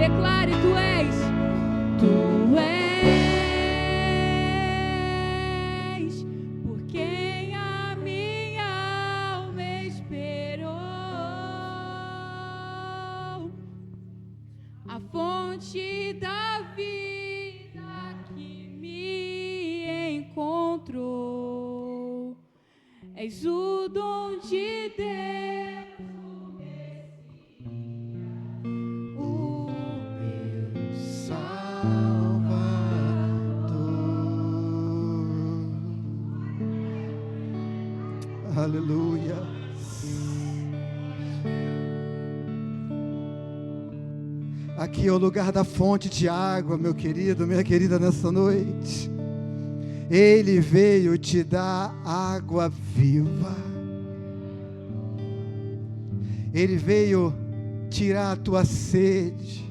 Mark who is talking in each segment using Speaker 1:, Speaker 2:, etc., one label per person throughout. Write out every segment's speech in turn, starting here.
Speaker 1: Declare, tu és, por quem a minha alma esperou, a fonte da vida que me encontrou. És o dom de Deus, o meu
Speaker 2: Salvador. Aleluia. Aqui é o lugar da fonte de água, meu querido, minha querida, nessa noite. Ele veio te dar água viva. Ele veio tirar a tua sede,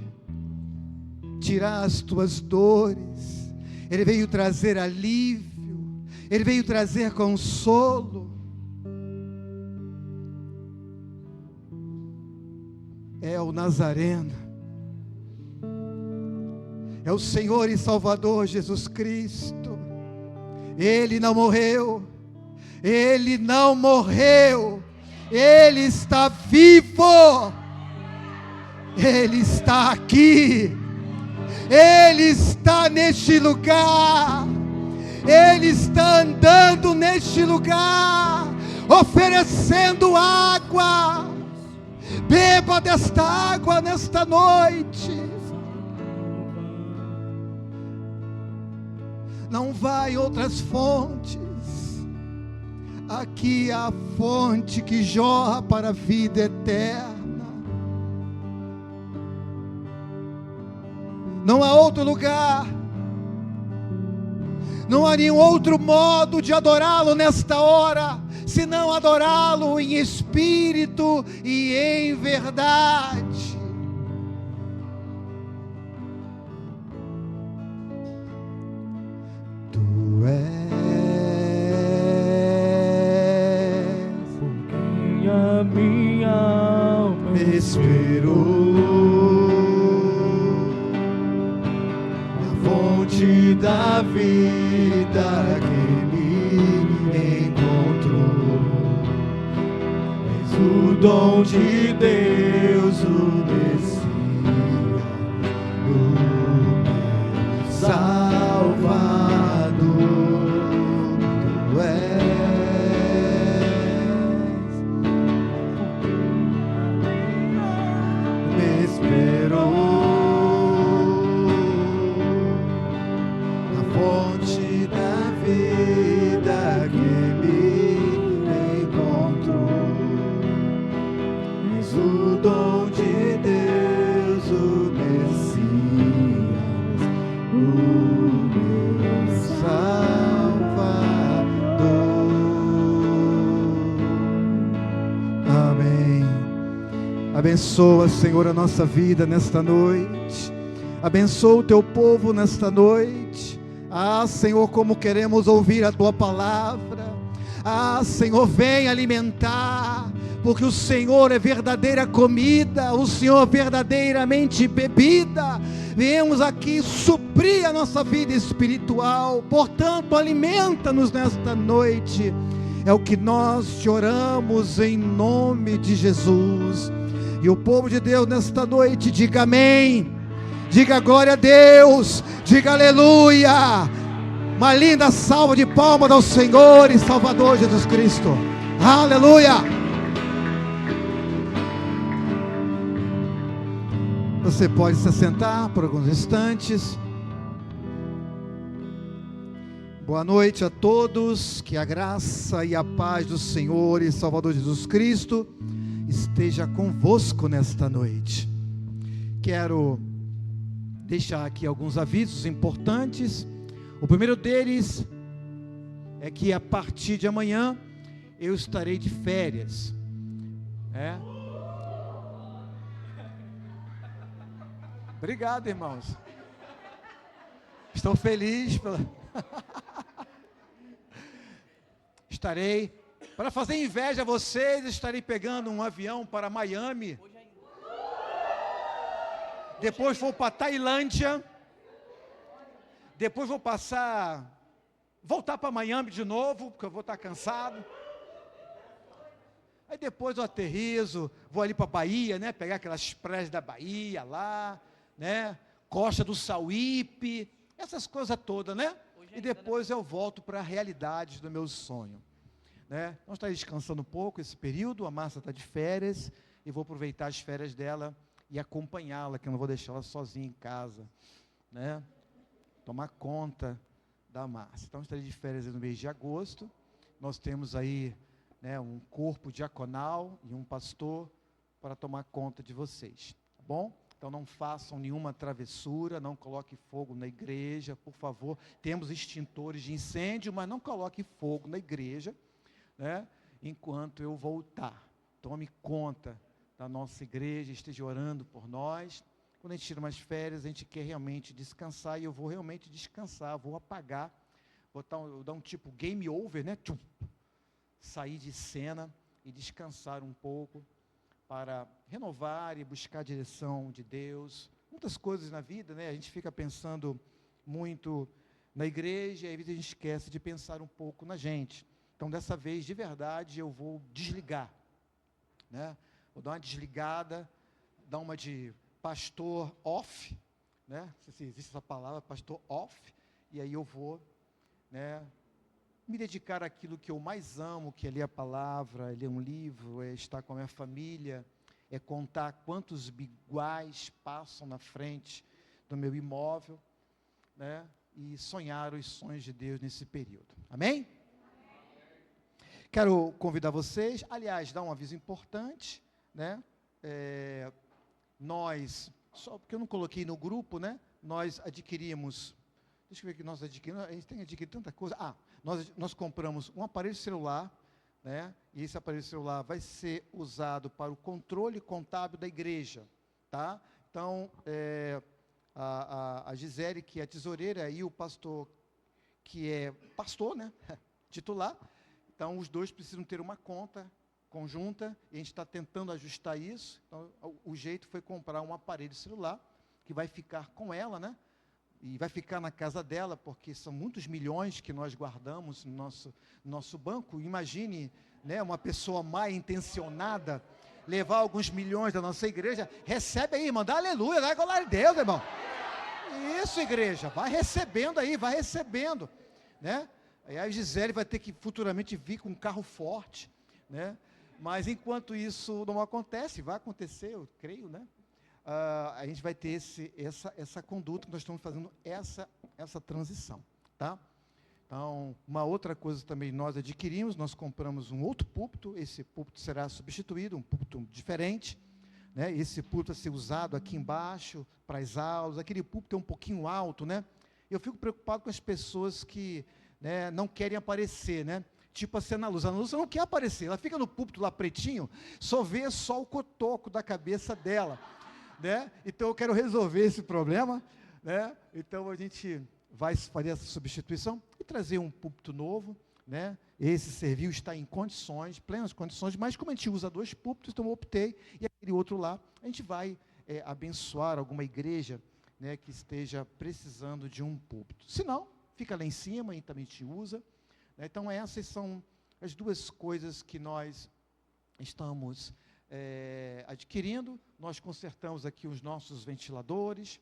Speaker 2: tirar as tuas dores. Ele veio trazer alívio. Ele veio trazer consolo. É o Nazareno. É o Senhor e Salvador Jesus Cristo. Ele não morreu. Ele não morreu. Ele está vivo. Ele está aqui. Ele está neste lugar. Ele está andando neste lugar, oferecendo água. Beba desta água nesta noite. Não vai outras fontes. Aqui há a fonte que jorra para a vida eterna. Não há outro lugar. Não há nenhum outro modo de adorá-lo nesta hora, senão adorá-lo em espírito e em verdade. Tu és
Speaker 3: por quem a minha alma
Speaker 2: esperou, a fonte da vida que me encontrou. És o dom de Deus, o Messias, o meu Salvador. Tu és, me esperou. O dom de Deus, o Messias, o meu Salvador. Amém. Abençoa, Senhor, a nossa vida nesta noite. Abençoa o teu povo nesta noite. Ah, Senhor, como queremos ouvir a tua palavra. Ah, Senhor, vem alimentar, porque o Senhor é verdadeira comida, o Senhor é verdadeiramente bebida. Viemos aqui suprir a nossa vida espiritual, portanto, alimenta-nos nesta noite. É o que nós te oramos em nome de Jesus. E o povo de Deus nesta noite, diga amém, diga glória a Deus, diga aleluia. Uma linda salva de palmas ao Senhor e Salvador Jesus Cristo. Aleluia. Você pode se assentar por alguns instantes. Boa noite a todos. Que a graça e a paz do Senhor e Salvador Jesus Cristo esteja convosco nesta noite. Quero deixar aqui alguns avisos importantes. O primeiro deles é que a partir de amanhã eu estarei de férias. Obrigado, irmãos. Estou feliz pela... Estarei, para fazer inveja a vocês, estarei pegando um avião para Miami. Depois vou para Tailândia. Depois vou voltar para Miami de novo, porque eu vou estar cansado. Aí depois eu aterrizo, vou ali para a Bahia, né? Pegar aquelas praias da Bahia lá, né? Costa do Sauípe, essas coisas todas, né? E depois eu volto para a realidade do meu sonho, né? Vamos estar descansando um pouco esse período, a Márcia está de férias, e vou aproveitar as férias dela e acompanhá-la, que eu não vou deixar ela sozinha em casa, né? Tomar conta da Márcia. Então, estarei de férias no mês de agosto. Nós temos aí, né, um corpo diaconal e um pastor para tomar conta de vocês, tá bom? Então não façam nenhuma travessura, não coloque fogo na igreja, por favor. Temos extintores de incêndio, mas não coloque fogo na igreja, né, enquanto eu voltar. Tome conta da nossa igreja, esteja orando por nós. Quando a gente tira umas férias, a gente quer realmente descansar, e eu vou realmente descansar, vou apagar, vou dar um tipo game over, né? Sair de cena e descansar um pouco, para renovar e buscar a direção de Deus. Muitas coisas na vida, né? A gente fica pensando muito na igreja, e às vezes a gente esquece de pensar um pouco na gente. Então, dessa vez, de verdade, eu vou desligar, né? Vou dar uma desligada, dar uma de pastor off, né? Não sei se existe essa palavra, pastor off, e aí eu vou, né, me dedicar àquilo que eu mais amo, que é ler a palavra, é ler um livro, é estar com a minha família, é contar quantos biguais passam na frente do meu imóvel, né, e sonhar os sonhos de Deus nesse período. Amém? Quero convidar vocês, aliás, dar um aviso importante, né? Nós, só porque eu não coloquei no grupo, né? Nós adquirimos, deixa eu ver o que nós adquirimos, a gente tem adquirido tanta coisa. Nós compramos um aparelho celular, né? E esse aparelho celular vai ser usado para o controle contábil da igreja, tá? Então, a Gisele, que é a tesoureira, e o pastor, que é pastor, né? Titular. Então, os dois precisam ter uma conta conjunta, e a gente está tentando ajustar isso. Então, o jeito foi comprar um aparelho celular, que vai ficar com ela, né? E vai ficar na casa dela, porque são muitos milhões que nós guardamos no nosso banco. Imagine, né, uma pessoa mal intencionada levar alguns milhões da nossa igreja. Recebe aí, irmão, dá aleluia, dá glória a Deus, irmão. Isso, igreja, vai recebendo aí, vai recebendo, né? Aí a Gisele vai ter que futuramente vir com um carro forte, né? Mas enquanto isso não acontece, vai acontecer, eu creio, né? A gente vai ter essa conduta, que nós estamos fazendo essa transição, tá? Então, uma outra coisa também nós adquirimos, nós compramos um outro púlpito. Esse púlpito será substituído, um púlpito diferente, né? Esse púlpito vai ser usado aqui embaixo para as aulas. Aquele púlpito é um pouquinho alto, né? Eu fico preocupado com as pessoas que, né, não querem aparecer, né? Tipo a Ana Lúcia não quer aparecer, ela fica no púlpito lá pretinho, só vê o cotoco da cabeça dela, né? Então eu quero resolver esse problema, né? Então a gente vai fazer essa substituição e trazer um púlpito novo, né? Esse serviço está em condições, plenas condições, mas como a gente usa 2 púlpitos, então eu optei, e aquele outro lá, a gente vai abençoar alguma igreja, né, que esteja precisando de um púlpito. Se não, fica lá em cima e também te usa. Então, essas são as 2 coisas que nós estamos adquirindo. Nós consertamos aqui os nossos ventiladores,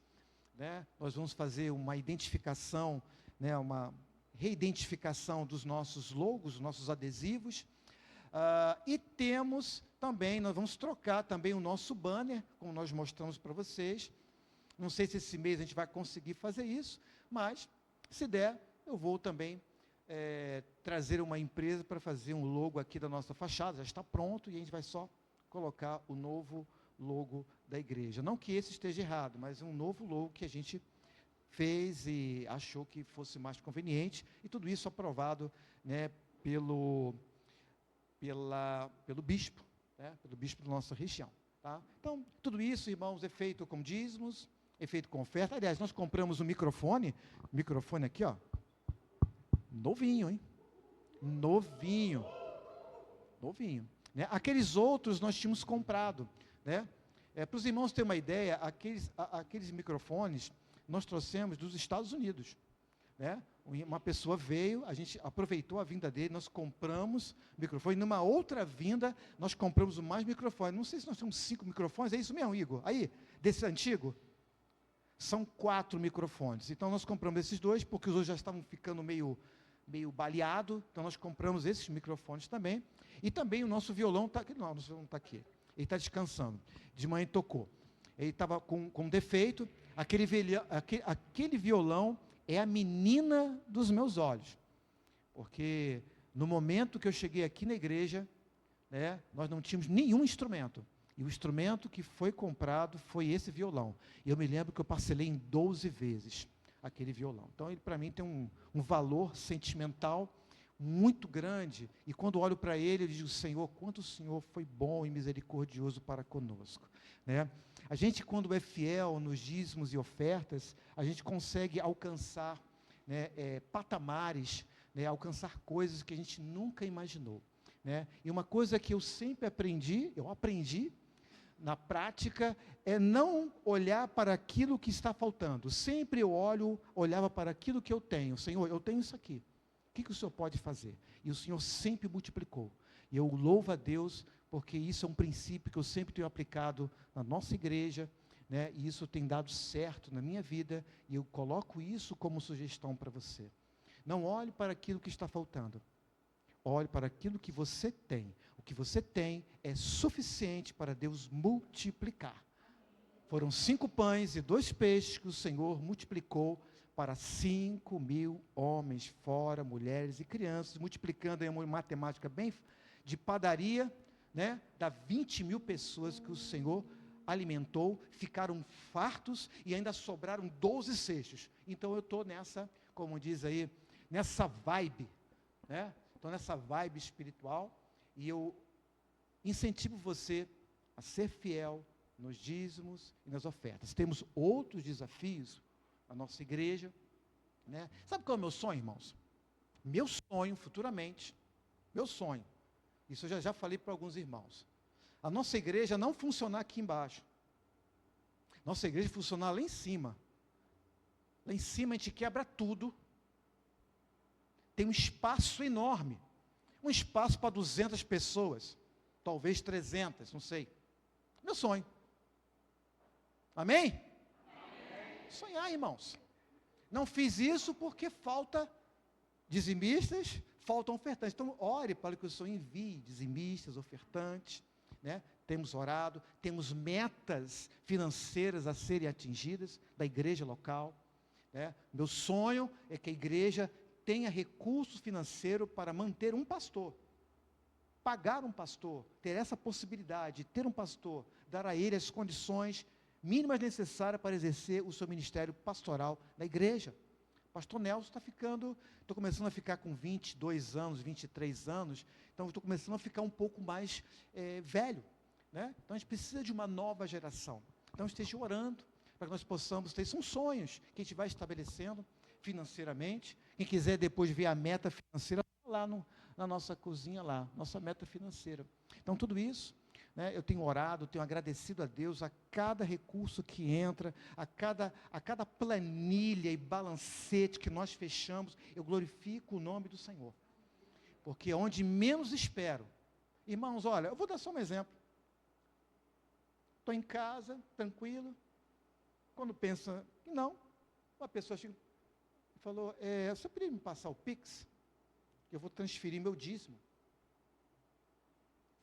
Speaker 2: né? Nós vamos fazer uma identificação, né, uma reidentificação dos nossos logos, dos nossos adesivos. E temos também, nós vamos trocar também o nosso banner, como nós mostramos para vocês. Não sei se esse mês a gente vai conseguir fazer isso, mas, se der, eu vou também trazer uma empresa para fazer um logo aqui da nossa fachada. Já está pronto, e a gente vai só colocar o novo logo da igreja. Não que esse esteja errado, mas um novo logo que a gente fez e achou que fosse mais conveniente, e tudo isso aprovado, né, pelo bispo, né, pelo bispo da nossa região, tá? Então, tudo isso, irmãos, é feito com dízimos, é feito com oferta. Aliás, nós compramos um microfone aqui, ó, novinho, hein? Novinho, né? Aqueles outros nós tínhamos comprado, né? Para os irmãos terem uma ideia, aqueles microfones nós trouxemos dos Estados Unidos, né? Uma pessoa veio, a gente aproveitou a vinda dele, nós compramos microfone, numa outra vinda, nós compramos mais microfone. Não sei se nós temos 5 microfones, é isso mesmo, Igor? Aí, desse antigo, são 4 microfones. Então, nós compramos esses 2, porque os outros já estavam ficando meio baleado, então nós compramos esses microfones também. E também o nosso violão está aqui, não, o nosso violão está aqui, ele está descansando. De manhã ele tocou. Ele estava com defeito, aquele violão é a menina dos meus olhos, porque no momento que eu cheguei aqui na igreja, né, nós não tínhamos nenhum instrumento, e o instrumento que foi comprado foi esse violão, e eu me lembro que eu parcelei em 12 vezes aquele violão, então ele para mim tem um valor sentimental muito grande, e quando olho para ele, eu digo, Senhor, quanto o Senhor foi bom e misericordioso para conosco, né? A gente, quando é fiel nos dízimos e ofertas, a gente consegue alcançar, né, patamares, né, alcançar coisas que a gente nunca imaginou, né? E uma coisa que eu sempre aprendi, na prática, é não olhar para aquilo que está faltando. Sempre eu olhava para aquilo que eu tenho. Senhor, eu tenho isso aqui. O que o Senhor pode fazer? E o Senhor sempre multiplicou. E eu louvo a Deus, porque isso é um princípio que eu sempre tenho aplicado na nossa igreja, né? E isso tem dado certo na minha vida, e eu coloco isso como sugestão para você. Não olhe para aquilo que está faltando. Olhe para aquilo que você tem. O que você tem é suficiente para Deus multiplicar. Foram 5 pães e 2 peixes que o Senhor multiplicou para 5.000 homens, fora mulheres e crianças, multiplicando em uma matemática bem de padaria, né? Dá 20.000 pessoas que o Senhor alimentou, ficaram fartos e ainda sobraram 12 cestos. Então eu estou nessa, como diz aí, nessa vibe, né? Estou nessa vibe espiritual, e eu incentivo você a ser fiel nos dízimos e nas ofertas. Temos outros desafios na nossa igreja, né? Sabe qual é o meu sonho, irmãos? Meu sonho, futuramente, isso eu já falei para alguns irmãos, a nossa igreja não funcionar aqui embaixo, nossa igreja funcionar lá em cima a gente quebra tudo, tem um espaço enorme, um espaço para 200 pessoas, talvez 300, não sei, meu sonho, amém? Sonhar, irmãos. Não fiz isso porque falta dizimistas, faltam ofertantes. Então, ore para que o Senhor envie dizimistas, ofertantes, né? Temos orado, temos metas financeiras a serem atingidas da igreja local, né? Meu sonho é que a igreja tenha recurso financeiro para manter um pastor, pagar um pastor, ter essa possibilidade de ter um pastor, dar a ele as condições mínimas necessárias para exercer o seu ministério pastoral na igreja. Pastor Nelson estou começando a ficar com 22 anos, 23 anos, então estou começando a ficar um pouco mais velho, né? Então a gente precisa de uma nova geração. Então esteja orando para que nós possamos ter, são sonhos que a gente vai estabelecendo financeiramente. Quem quiser depois ver a meta financeira, lá na nossa cozinha lá, nossa meta financeira. Então tudo isso, né, eu tenho orado, tenho agradecido a Deus a cada recurso que entra, a cada planilha e balancete que nós fechamos, eu glorifico o nome do Senhor. Porque onde menos espero, irmãos, olha, eu vou dar só um exemplo. Estou em casa, tranquilo, quando pensa que não, uma pessoa chega e falou, você poderia me passar o Pix? Eu vou transferir meu dízimo.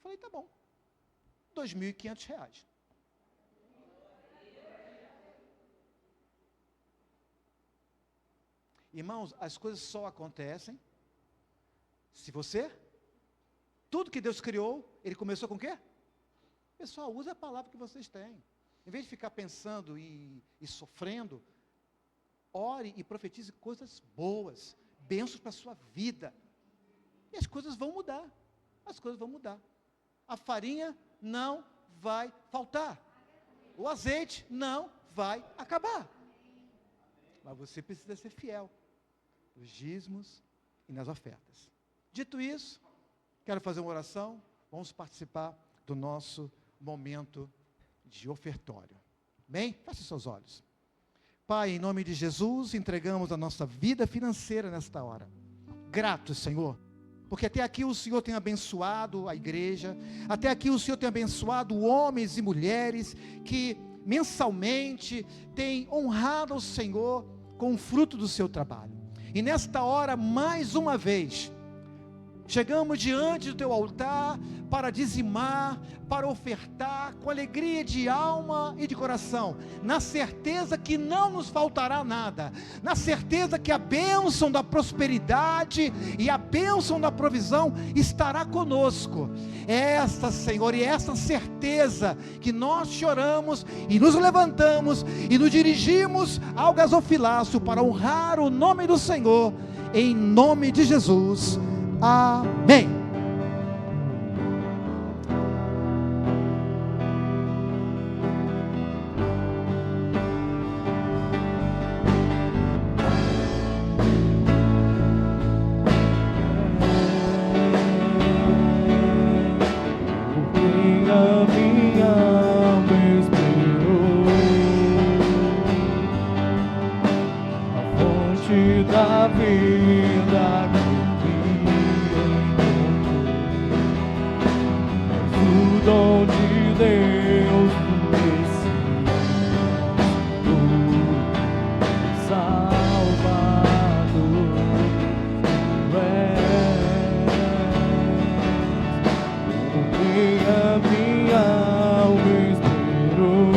Speaker 2: Falei, tá bom. R$2.500. Irmãos, as coisas só acontecem se você, tudo que Deus criou, Ele começou com o quê? Pessoal, use a palavra que vocês têm. Em vez de ficar pensando e sofrendo, ore e profetize coisas boas, bênçãos para a sua vida. E as coisas vão mudar. As coisas vão mudar. A farinha não vai faltar. O azeite não vai acabar. Mas você precisa ser fiel nos dízimos e nas ofertas. Dito isso, quero fazer uma oração. Vamos participar do nosso momento de ofertório. Bem, feche seus olhos. Pai, em nome de Jesus, entregamos a nossa vida financeira nesta hora. Gratos, Senhor, porque até aqui o Senhor tem abençoado a igreja, até aqui o Senhor tem abençoado homens e mulheres que mensalmente têm honrado ao Senhor com o fruto do seu trabalho. E nesta hora, mais uma vez, chegamos diante do teu altar para dizimar, para ofertar com alegria de alma e de coração, na certeza que não nos faltará nada, na certeza que a bênção da prosperidade e a bênção da provisão estará conosco. Esta, Senhor, e esta certeza que nós choramos e nos levantamos e nos dirigimos ao gasofilácio para honrar o nome do Senhor, em nome de Jesus. Amém.
Speaker 3: Da vida o dom de Deus, Salvador, porque a minha alma esperou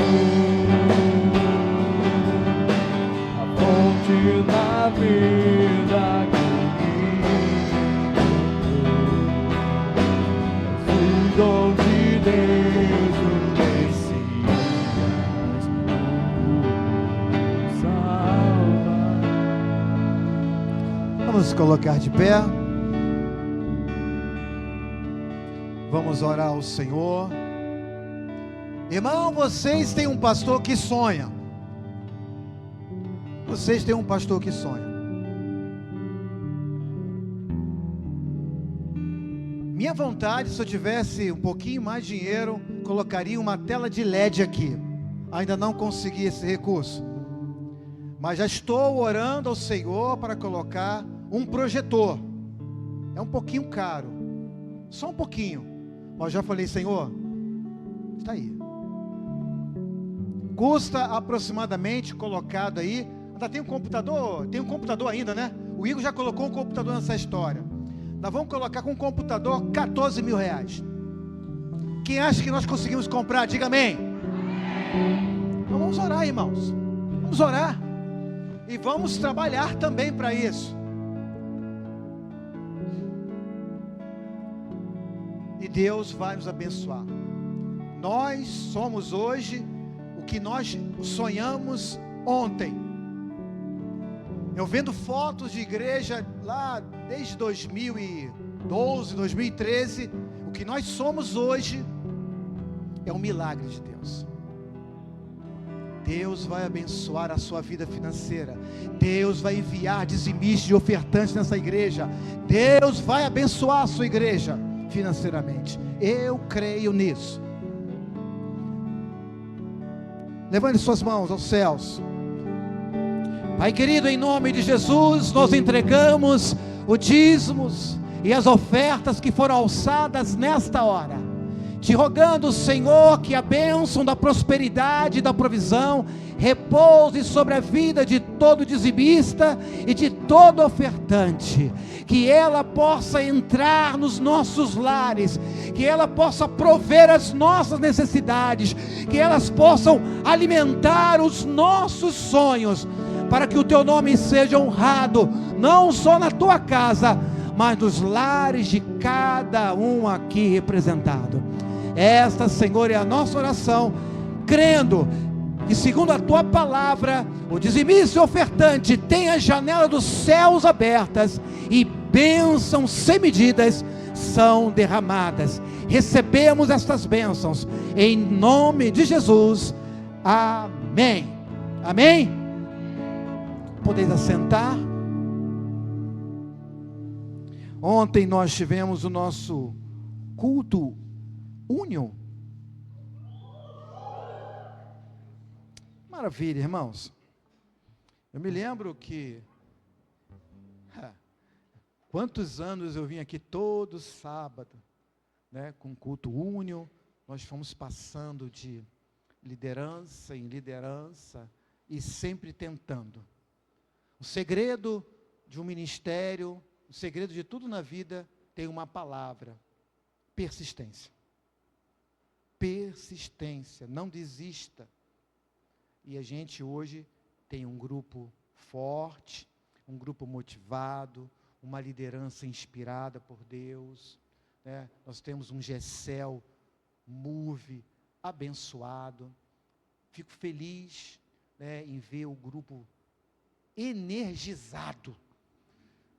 Speaker 3: a fonte da vida que o dom de Deus, o Messias, o Salvador.
Speaker 2: Vamos colocar de pé. Vamos orar ao Senhor. Irmão, vocês têm um pastor que sonha. Vocês têm um pastor que sonha. Minha vontade, se eu tivesse um pouquinho mais de dinheiro, colocaria uma tela de LED aqui. Ainda não consegui esse recurso, mas já estou orando ao Senhor para colocar um projetor. É um pouquinho caro, só um pouquinho, mas já falei: Senhor, está aí. Custa aproximadamente, colocado aí, ainda tem um computador ainda, né? O Igor já colocou um computador nessa história. Nós vamos colocar com um computador R$14 mil. Quem acha que nós conseguimos comprar, diga amém. Então vamos orar, irmãos. Vamos orar. E vamos trabalhar também para isso. E Deus vai nos abençoar. Nós somos hoje o que nós sonhamos ontem. Eu vendo fotos de igreja lá desde 2012, 2013, o que nós somos hoje é um milagre de Deus. Deus vai abençoar a sua vida financeira. Deus vai enviar dizimistas e ofertantes nessa igreja. Deus vai abençoar a sua igreja financeiramente. Eu creio nisso. Levante suas mãos aos céus. Pai querido, em nome de Jesus, nós entregamos os dízimos e as ofertas que foram alçadas nesta hora, te rogando, Senhor, que a bênção da prosperidade e da provisão repouse sobre a vida de todo dizimista e de todo ofertante, que ela possa entrar nos nossos lares, que ela possa prover as nossas necessidades, que elas possam alimentar os nossos sonhos, para que o teu nome seja honrado, não só na tua casa, mas nos lares de cada um aqui representado. Esta, Senhor, é a nossa oração, crendo que, segundo a tua palavra, o dizimista e ofertante tem a janela dos céus abertas e bênçãos sem medidas são derramadas. Recebemos estas bênçãos em nome de Jesus. Amém. Amém. Podeis assentar. Ontem nós tivemos o nosso culto Union. Maravilha, irmãos. Eu me lembro que quantos anos eu vim aqui todo sábado, né, com culto único, nós fomos passando de liderança em liderança e sempre tentando. O segredo de um ministério, o segredo de tudo na vida tem uma palavra: persistência. Persistência, não desista. E a gente hoje tem um grupo forte, um grupo motivado, uma liderança inspirada por Deus, né? Nós temos um GECEL Move abençoado. Fico feliz, né, em ver o grupo energizado,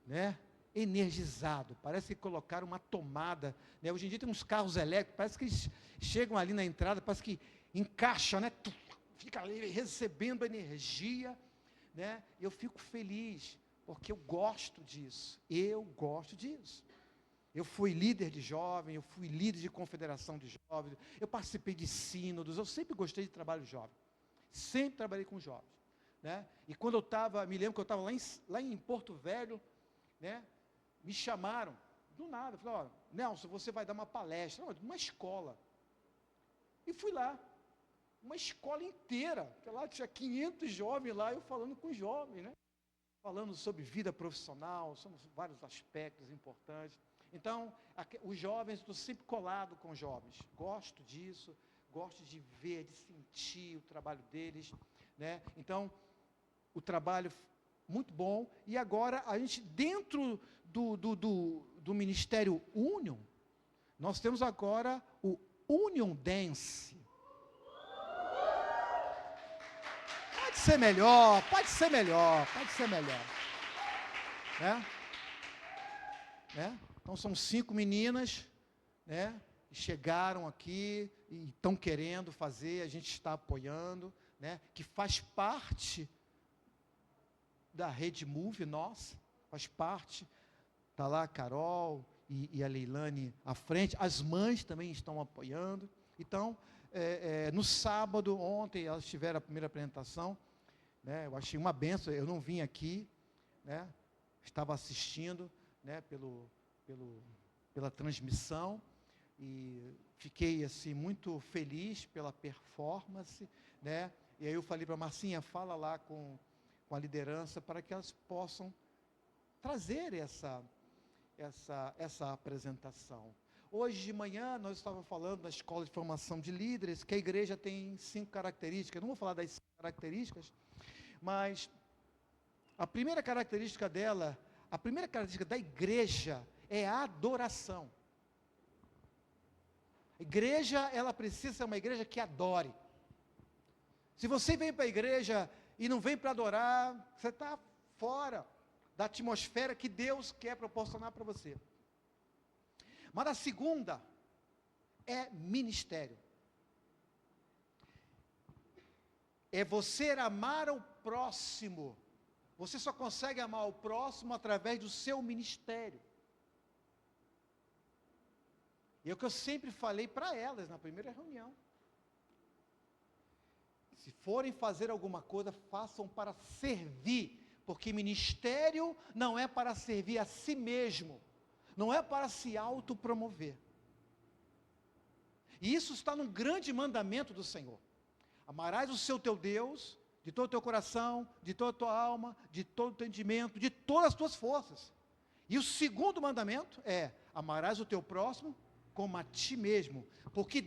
Speaker 2: né? Energizado, parece que colocaram uma tomada, né? Hoje em dia tem uns carros elétricos, parece que eles chegam ali na entrada, parece que encaixa, né? Fica ali recebendo energia, né? Eu fico feliz, porque eu gosto disso, eu fui líder de jovem, eu fui líder de confederação de jovens, eu participei de sínodos, eu sempre gostei de trabalho jovem, sempre trabalhei com jovens, né? E quando eu estava, me lembro que eu estava lá em Porto Velho, né? Me chamaram, do nada, falaram: ó, Nelson, você vai dar uma palestra, uma escola. E fui lá, uma escola inteira, porque lá tinha 500 jovens lá, eu falando com os jovens, né? Falando sobre vida profissional, sobre vários aspectos importantes. Então, os jovens, estou sempre colado com os jovens, gosto disso, gosto de ver, de sentir o trabalho deles, né? Então, o trabalho muito bom. E agora, a gente, dentro do Ministério Union, nós temos agora o Union Dance. Pode ser melhor, né? Então, são 5 meninas, né, que chegaram aqui e estão querendo fazer, a gente está apoiando, né, que faz parte da Rede Move, nossa, faz parte, está lá a Carol e a Leilane à frente, as mães também estão apoiando. Então, no sábado, ontem, elas tiveram a primeira apresentação, né, eu achei uma benção, eu não vim aqui, né, estava assistindo, né, pela transmissão, e fiquei assim muito feliz pela performance, né? E aí eu falei para a Marcinha: fala lá com a liderança para que elas possam trazer essa apresentação. Hoje de manhã nós estávamos falando na escola de formação de líderes que a igreja tem 5 características. Eu não vou falar das 5 características, mas a primeira característica da igreja é a adoração. A igreja, ela precisa ser uma igreja que adore. Se você vem para a igreja e não vem para adorar, você está fora da atmosfera que Deus quer proporcionar para você. Mas a segunda é ministério. É você amar o próximo. Você só consegue amar o próximo através do seu ministério. E é o que eu sempre falei para elas na primeira reunião. Se forem fazer alguma coisa, façam para servir, porque ministério não é para servir a si mesmo, não é para se autopromover. E isso está num grande mandamento do Senhor: amarás o seu teu Deus de todo o teu coração, de toda a tua alma, de todo o teu entendimento, de todas as tuas forças. E o segundo mandamento é: amarás o teu próximo como a ti mesmo, porque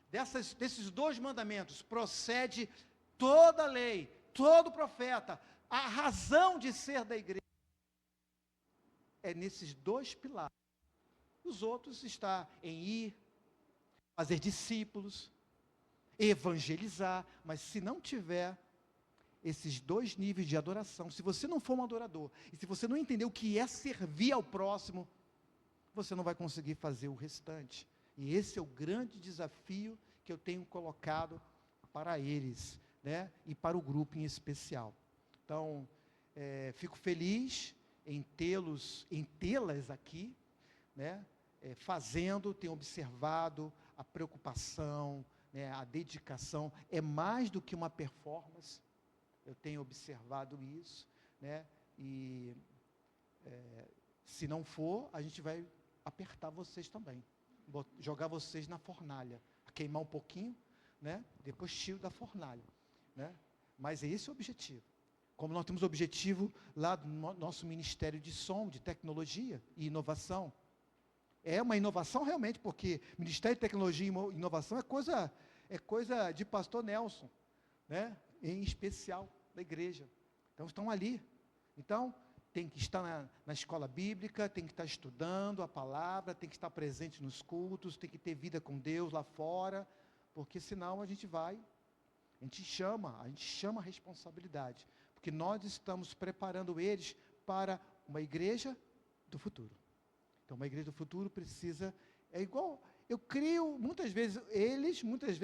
Speaker 2: desses 2 mandamentos procede toda a lei, todo profeta. A razão de ser da igreja é nesses 2 pilares. Os outros está em ir, fazer discípulos, evangelizar. Mas se não tiver esses 2 níveis de adoração, se você não for um adorador, e se você não entender o que é servir ao próximo, você não vai conseguir fazer o restante. E esse é o grande desafio que eu tenho colocado para eles, né? E para o grupo em especial. Então, fico feliz em tê-las aqui, né? Tenho observado a preocupação, né, a dedicação é mais do que uma performance. Eu tenho observado isso, né, e se não for, a gente vai apertar vocês também, jogar vocês na fornalha, queimar um pouquinho, né, depois tiro da fornalha, né, mas é esse o objetivo. Como nós temos o objetivo lá do nosso Ministério de Som, de Tecnologia e Inovação. É uma inovação realmente, porque Ministério de Tecnologia e Inovação é coisa de pastor Nelson, né? Em especial da igreja. Então estão ali. Então tem que estar na escola bíblica, tem que estar estudando a palavra, tem que estar presente nos cultos, tem que ter vida com Deus lá fora, porque senão a gente chama a responsabilidade. Porque nós estamos preparando eles para uma igreja do futuro. Então, uma igreja do futuro precisa, é igual, eu crio muitas vezes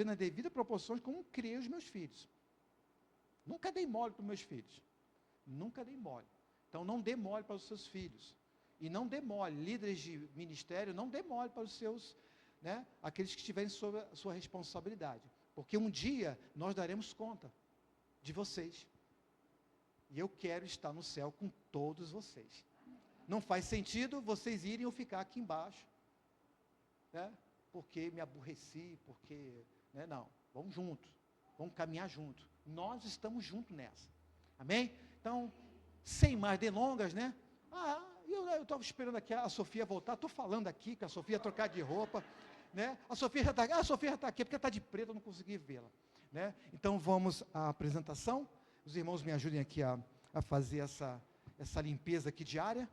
Speaker 2: nas devidas proporções, como criei os meus filhos. Nunca dei mole para os meus filhos. Nunca dei mole. Então, não dê mole para os seus filhos. E não dê mole, líderes de ministério, não dê mole para os seus, né, aqueles que estiverem sob a sua responsabilidade. Porque um dia nós daremos conta de vocês. E eu quero estar no céu com todos vocês. Não faz sentido vocês irem ou ficar aqui embaixo, né? Porque me aborreci, né? Não, vamos juntos, vamos caminhar juntos. Nós estamos juntos nessa, amém? Então, sem mais delongas, né? Eu estava esperando aqui a Sofia voltar, estou falando aqui que a Sofia ia trocar de roupa, né? A Sofia já está aqui, porque está de preto, eu não consegui vê-la, né? Então vamos à apresentação. Os irmãos me ajudem aqui a fazer essa limpeza aqui diária.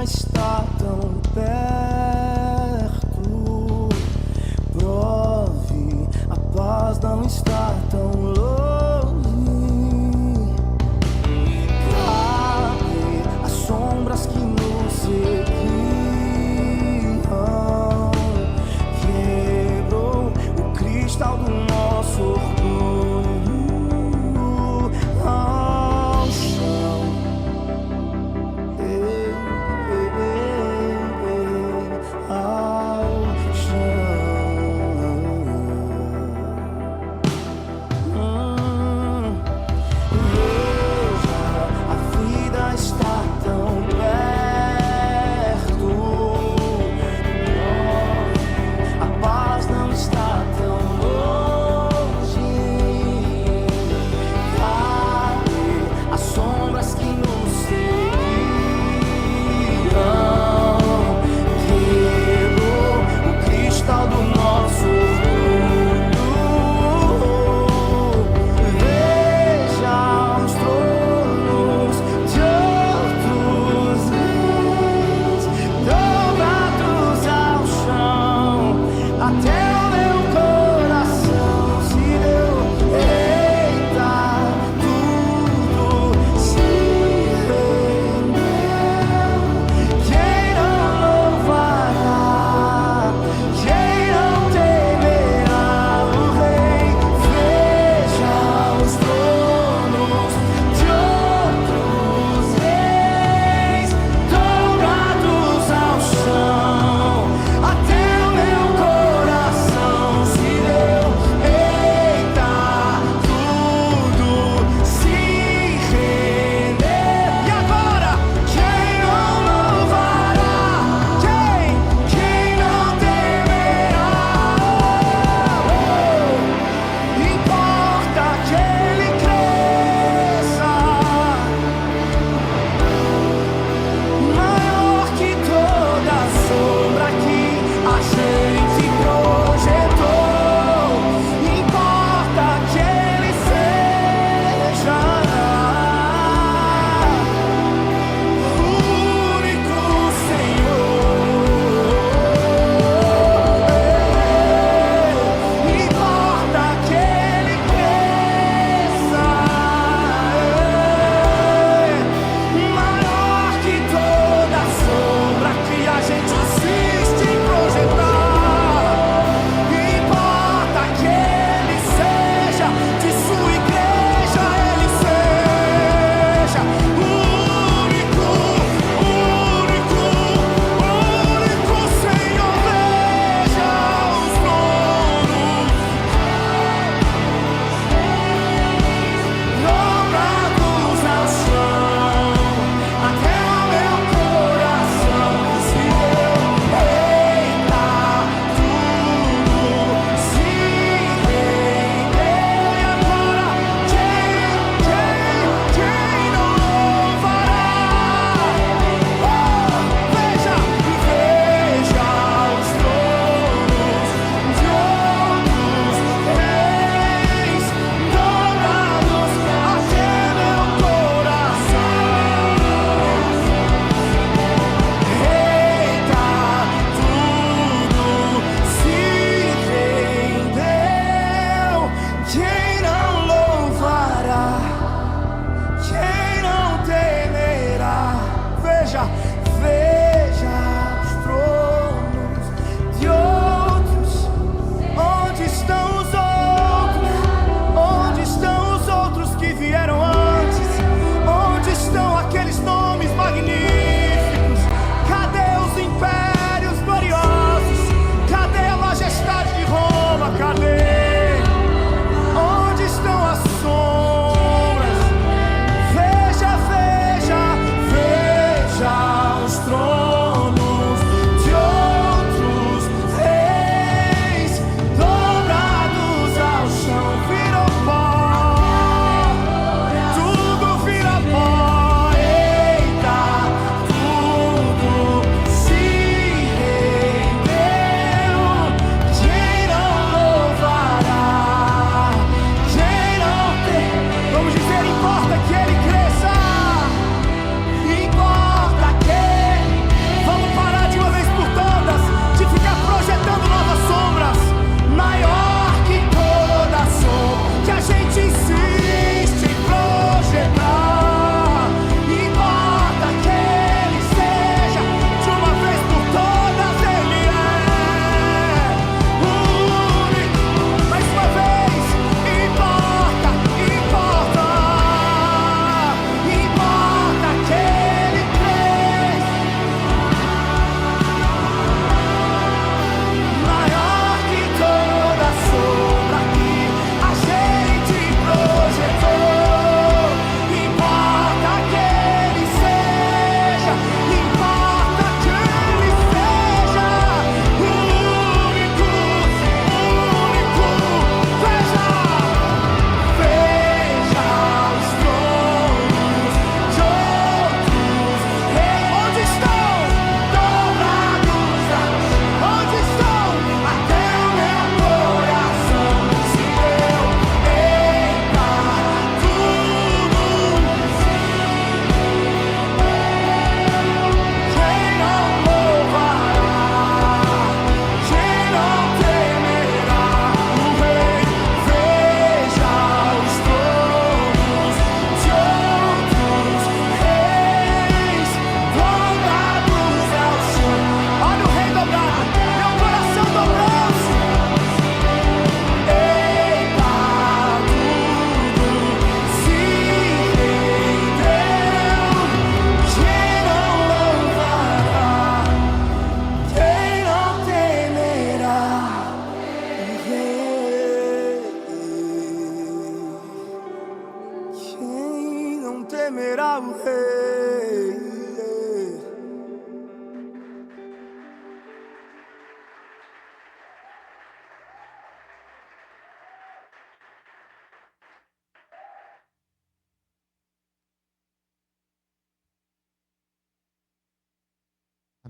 Speaker 3: Está tão perto, prove, a paz não está tão longe. Cabe as sombras que nos seguiam, quebrou o cristal do nosso orgulho ao chão.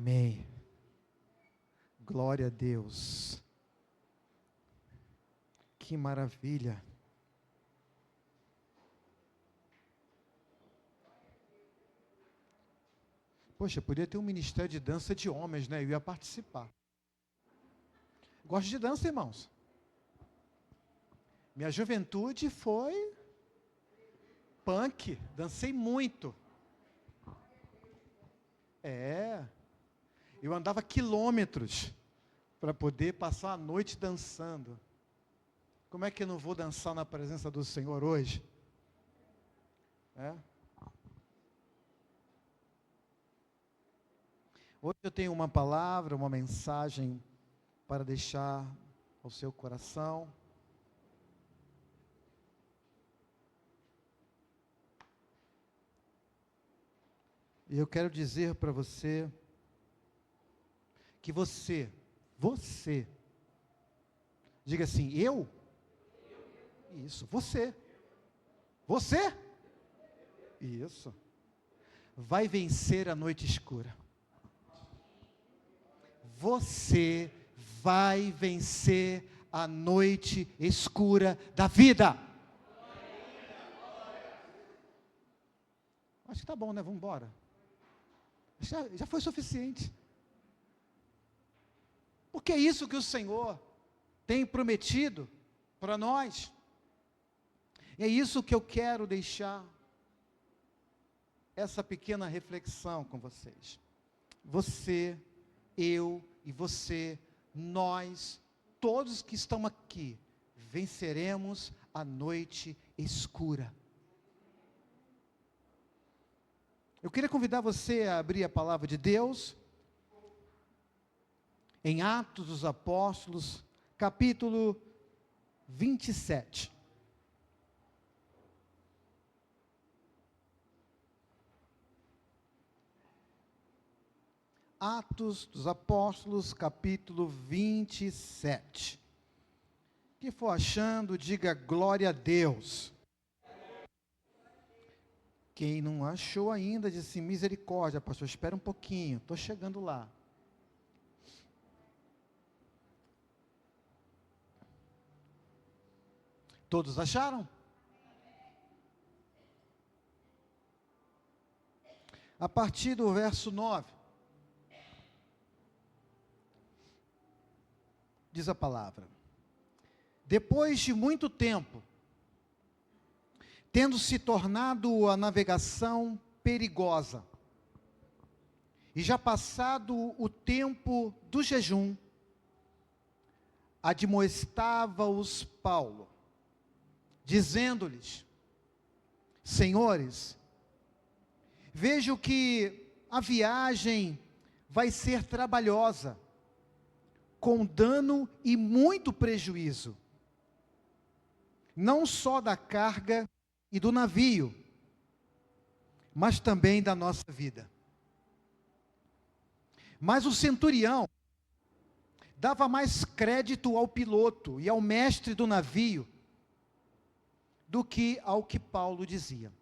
Speaker 2: Amém. Glória a Deus. Que maravilha. Poxa, podia ter um ministério de dança de homens, né? Eu ia participar. Gosto de dança, irmãos. Minha juventude foi punk, dancei muito. Eu andava quilômetros para poder passar a noite dançando. Como é que eu não vou dançar na presença do Senhor hoje? Hoje eu tenho uma palavra, uma mensagem para deixar ao seu coração. E eu quero dizer para você que você, diga assim, eu? Isso, você. Isso. Vai vencer a noite escura. Você vai vencer a noite escura da vida. Acho que tá bom, né? Vamos embora. Já foi suficiente. Porque é isso que o Senhor tem prometido para nós. É isso que eu quero deixar essa pequena reflexão com vocês. Você, eu e você, nós, todos que estão aqui, venceremos a noite escura. Eu queria convidar você a abrir a palavra de Deus em Atos dos Apóstolos, capítulo 27. Atos dos Apóstolos, capítulo 27. Quem for achando, diga glória a Deus. Quem não achou ainda, diz assim, misericórdia, pastor, espera um pouquinho, estou chegando lá. Todos acharam? A partir do verso 9, diz a palavra: depois de muito tempo, tendo se tornado a navegação perigosa, e já passado o tempo do jejum, admoestava-os Paulo, dizendo-lhes: senhores, vejo que a viagem vai ser trabalhosa, com dano e muito prejuízo, não só da carga e do navio, mas também da nossa vida. Mas o centurião dava mais crédito ao piloto e ao mestre do navio do que ao que Paulo dizia.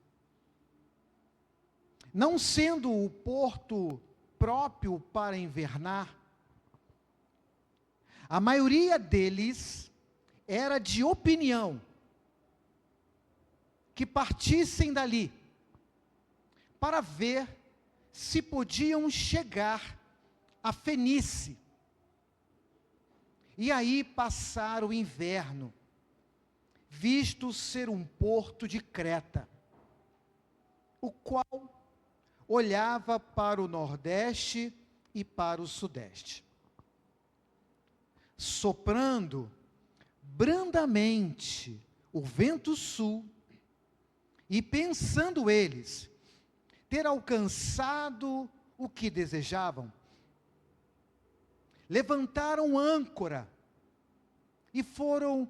Speaker 2: Não sendo o porto próprio para invernar, a maioria deles era de opinião que partissem dali para ver se podiam chegar a Fenície e aí passar o inverno, visto ser um porto de Creta, o qual olhava para o nordeste e para o sudeste. Soprando brandamente o vento sul, e pensando eles ter alcançado o que desejavam, levantaram âncora e foram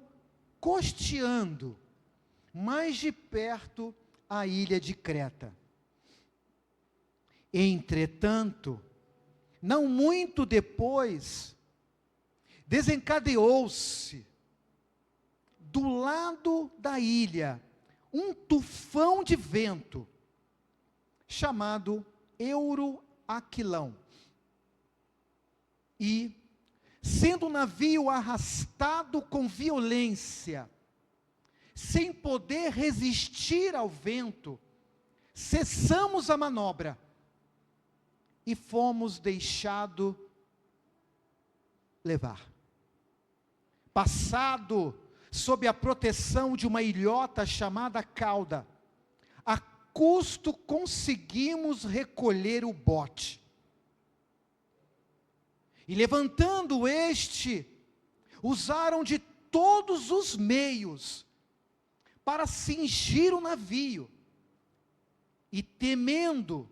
Speaker 2: costeando mais de perto a ilha de Creta. Entretanto, não muito depois, desencadeou-se do lado da ilha um tufão de vento chamado Euroaquilão, E, sendo o navio arrastado com violência, sem poder resistir ao vento, cessamos a manobra e fomos deixados levar. Passado sob a proteção de uma ilhota chamada cauda, a custo conseguimos recolher o bote. E levantando este, usaram de todos os meios para cingir o navio, e temendo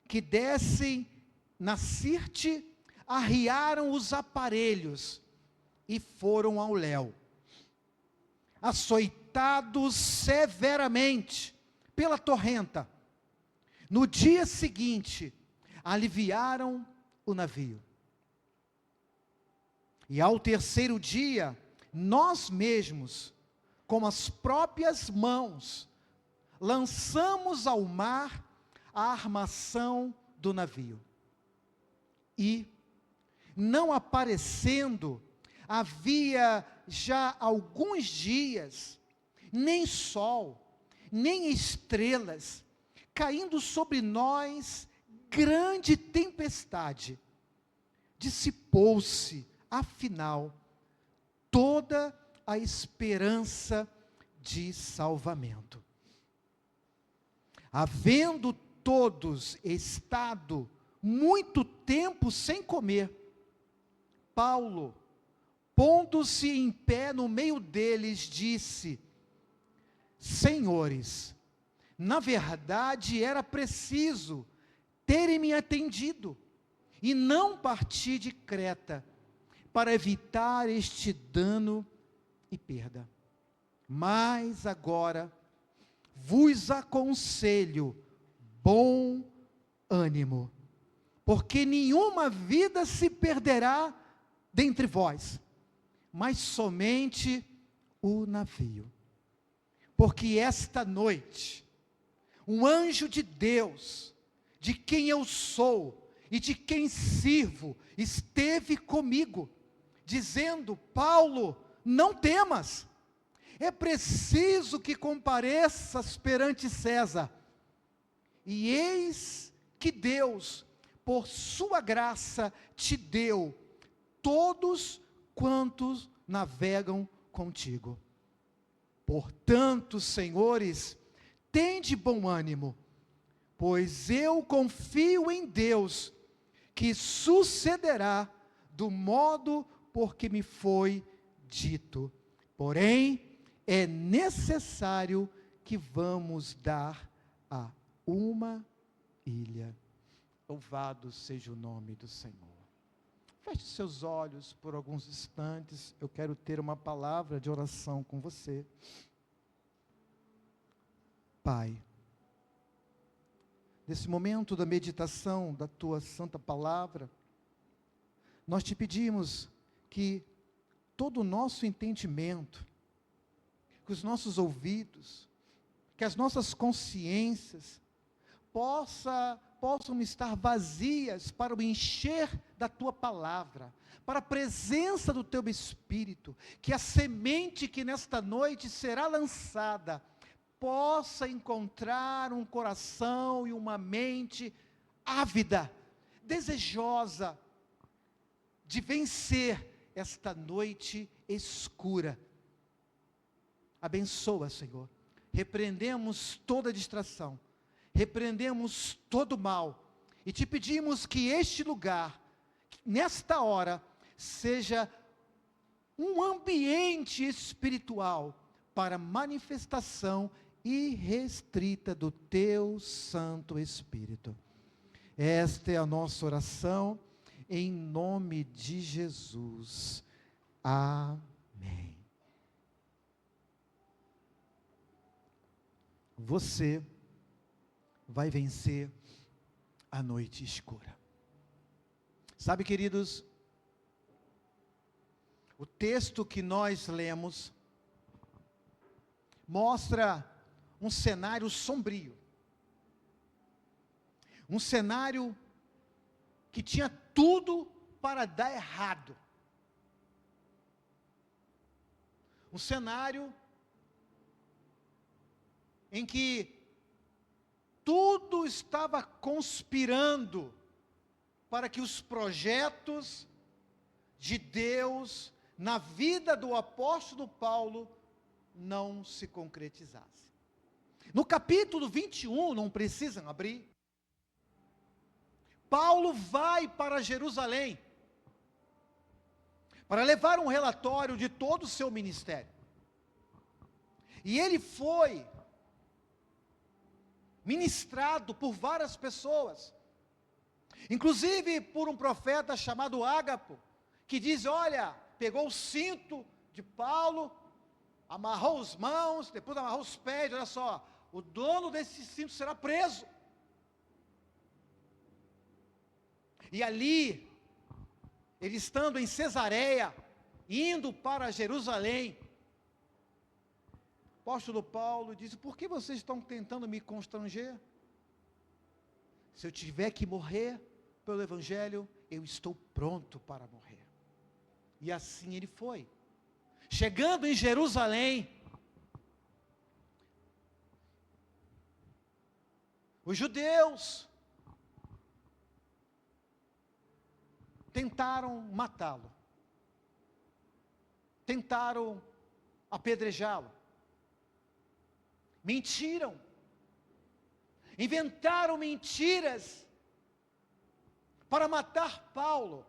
Speaker 2: que dessem na Sirte, arriaram os aparelhos e foram ao léu. Açoitados severamente pela torrenta, no dia seguinte, aliviaram o navio. E ao terceiro dia, nós mesmos, com as próprias mãos, lançamos ao mar a armação do navio. E, não aparecendo, havia já alguns dias, nem sol, nem estrelas, caindo sobre nós grande tempestade, dissipou-se, afinal, toda a esperança de salvamento. Havendo todos estado muito tempo sem comer, Paulo, pondo-se em pé no meio deles, disse: Senhores, na verdade era preciso terem me atendido e não partir de Creta, para evitar este dano e perda. Mas agora vos aconselho bom ânimo, porque nenhuma vida se perderá dentre vós, mas somente o navio. Porque esta noite, um anjo de Deus, de quem eu sou e de quem sirvo, esteve comigo, dizendo: Paulo, não temas, é preciso que compareças perante César. E eis que Deus, por sua graça, te deu todos quantos navegam contigo. Portanto, senhores, tende bom ânimo, pois eu confio em Deus, que sucederá do modo por que me foi dito. Porém, é necessário que vamos dar a uma ilha. Louvado seja o nome do Senhor. Feche seus olhos por alguns instantes. Eu quero ter uma palavra de oração com você. Pai, nesse momento da meditação da Tua Santa Palavra, nós te pedimos que todo o nosso entendimento, que os nossos ouvidos, que as nossas consciências possam estar vazias para o encher da Tua Palavra, para a presença do Teu Espírito, que a semente que nesta noite será lançada, possa encontrar um coração e uma mente ávida, desejosa de vencer esta noite escura. Abençoa, Senhor. Repreendemos toda distração, repreendemos todo mal, e te pedimos que este lugar, nesta hora, seja um ambiente espiritual para manifestação irrestrita do Teu Santo Espírito. Esta é a nossa oração, em nome de Jesus. Amém. Você vai vencer a noite escura. Sabe, queridos, o texto que nós lemos mostra um cenário sombrio, um cenário que tinha tudo para dar errado. Um cenário em que tudo estava conspirando para que os projetos de Deus na vida do apóstolo Paulo não se concretizassem. No capítulo 21, não precisam abrir, Paulo vai para Jerusalém para levar um relatório de todo o seu ministério. E ele foi ministrado por várias pessoas, inclusive por um profeta chamado Ágapo, que diz, olha, pegou o cinto de Paulo, amarrou as mãos, depois amarrou os pés, olha só, o dono desse cinto será preso. E ali, ele estando em Cesareia, indo para Jerusalém, o apóstolo Paulo disse, por que vocês estão tentando me constranger? Se eu tiver que morrer pelo Evangelho, eu estou pronto para morrer. E assim ele foi. Chegando em Jerusalém, os judeus tentaram matá-lo, tentaram apedrejá-lo, mentiram, inventaram mentiras para matar Paulo.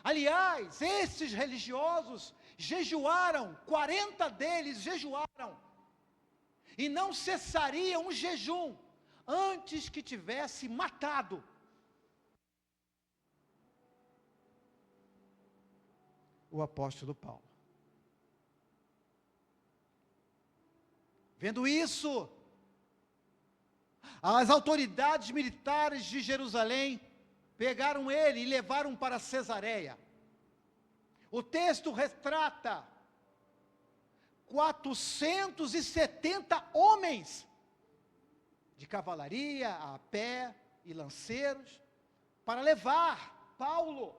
Speaker 2: Aliás, esses religiosos jejuaram, 40 deles jejuaram, e não cessaria um jejum, antes que tivesse matado o apóstolo Paulo. Vendo isso, as autoridades militares de Jerusalém pegaram ele e levaram para Cesareia. O texto retrata 470 homens de cavalaria, a pé e lanceiros, para levar Paulo.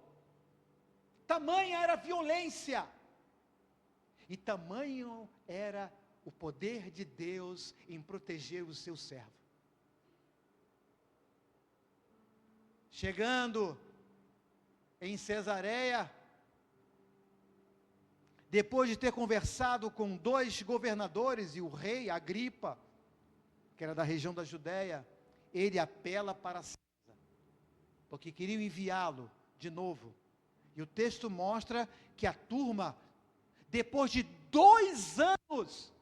Speaker 2: Tamanha era a violência, e tamanho era o poder de Deus em proteger o seu servo. Chegando em Cesareia, depois de ter conversado com 2 governadores e o rei Agripa, que era da região da Judéia, ele apela para César, porque queriam enviá-lo de novo. E o texto mostra que a turma, depois de 2 anos,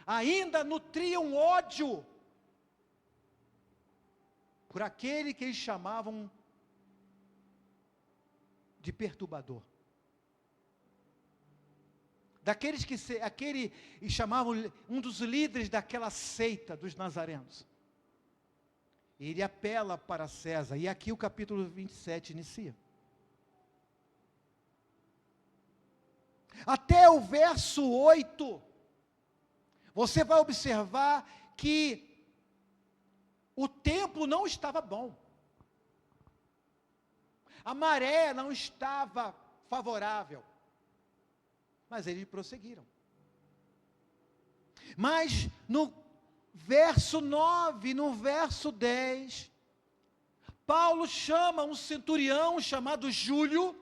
Speaker 2: ainda nutriam ódio por aquele que eles chamavam de perturbador. Daqueles que aquele e chamavam um dos líderes daquela seita dos nazarenos. Ele apela para César, e aqui o capítulo 27 inicia. Até o verso 8, você vai observar que o tempo não estava bom. A maré não estava favorável. Mas eles prosseguiram. Mas no verso 9, no verso 10, Paulo chama um centurião chamado Júlio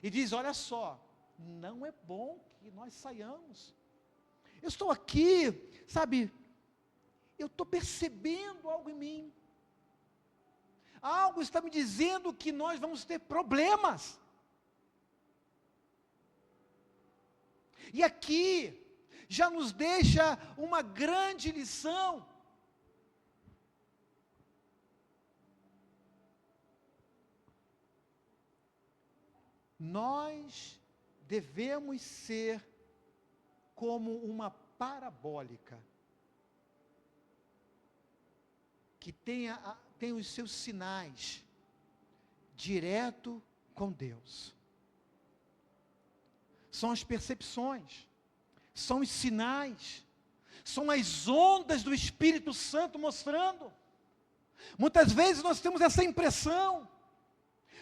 Speaker 2: e diz, olha só, não é bom que nós saiamos. Eu estou aqui, sabe, eu estou percebendo algo em mim. Algo está me dizendo que nós vamos ter problemas. E aqui já nos deixa uma grande lição. Nós devemos ser como uma parabólica, que tem os seus sinais direto com Deus. São as percepções, são os sinais, são as ondas do Espírito Santo mostrando. Muitas vezes nós temos essa impressão,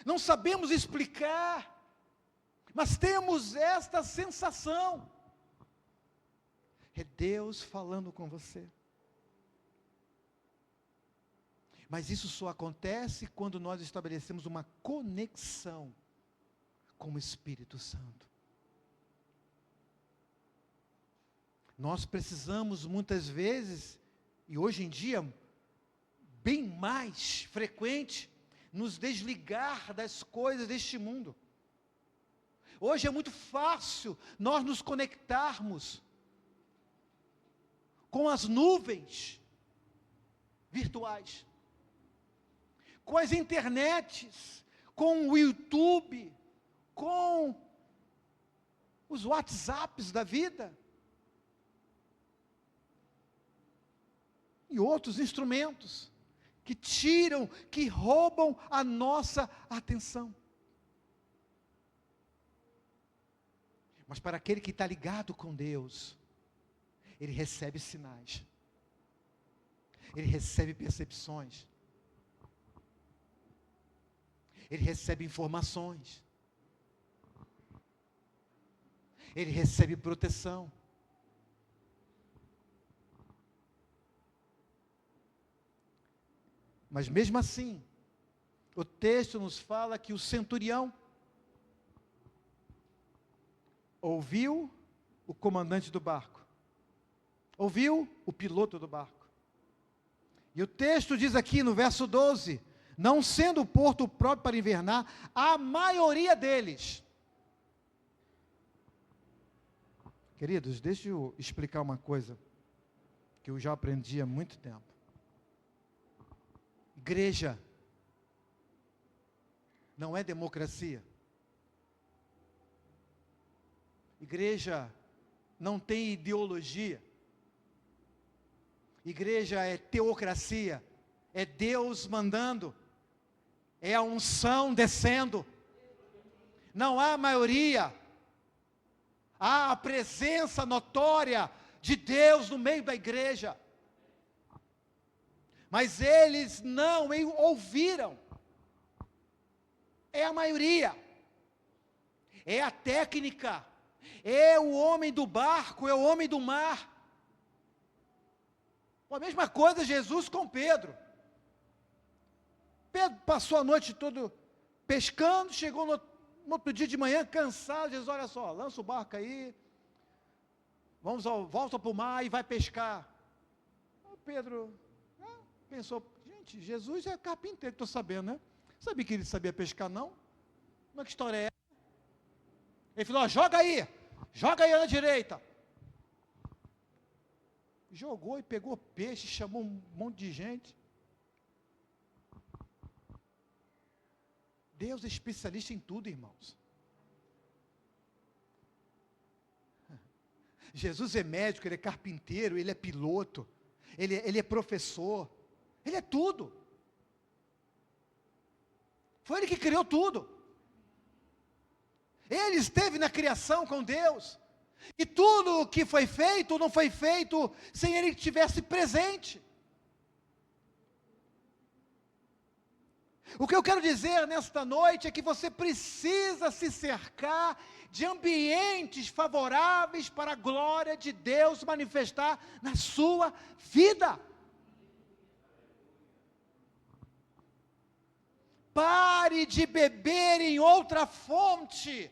Speaker 2: não sabemos explicar, mas temos esta sensação. É Deus falando com você. Mas isso só acontece quando nós estabelecemos uma conexão com o Espírito Santo. Nós precisamos muitas vezes, e hoje em dia, bem mais frequente, nos desligar das coisas deste mundo. Hoje é muito fácil nós nos conectarmos com as nuvens virtuais, com as internets, com o YouTube, com os WhatsApps da vida, e outros instrumentos, que tiram, que roubam a nossa atenção. Mas para aquele que está ligado com Deus, ele recebe sinais, ele recebe percepções, ele recebe informações, ele recebe proteção. Mas mesmo assim, o texto nos fala que o centurião ouviu o comandante do barco, ouviu o piloto do barco. E o texto diz aqui no verso 12, não sendo o porto próprio para invernar, a maioria deles. Queridos, deixa eu explicar uma coisa, que eu já aprendi há muito tempo. Igreja não é democracia. Igreja não tem ideologia. Igreja é teocracia. É Deus mandando. É a unção descendo. Não há maioria. Há a presença notória de Deus no meio da igreja. Mas eles não ouviram. É a maioria. É a técnica. É o homem do barco, é o homem do mar. A mesma coisa Jesus com Pedro. Pedro passou a noite toda pescando, chegou no outro dia de manhã cansado, Jesus, olha só, lança o barco aí, volta para o mar e vai pescar. Pedro pensou, gente, Jesus é carpinteiro, estou sabendo, né? Sabia que ele sabia pescar, não? Como é que história é essa? Ele falou, joga aí na direita. Jogou e pegou peixe, chamou um monte de gente. Deus é especialista em tudo, irmãos. Jesus é médico, ele é carpinteiro, ele é piloto, ele é professor, ele é tudo. Foi ele que criou tudo. Ele esteve na criação com Deus. E tudo o que foi feito, não foi feito sem ele que estivesse presente. O que eu quero dizer nesta noite é que você precisa se cercar de ambientes favoráveis para a glória de Deus manifestar na sua vida. Pare de beber em outra fonte.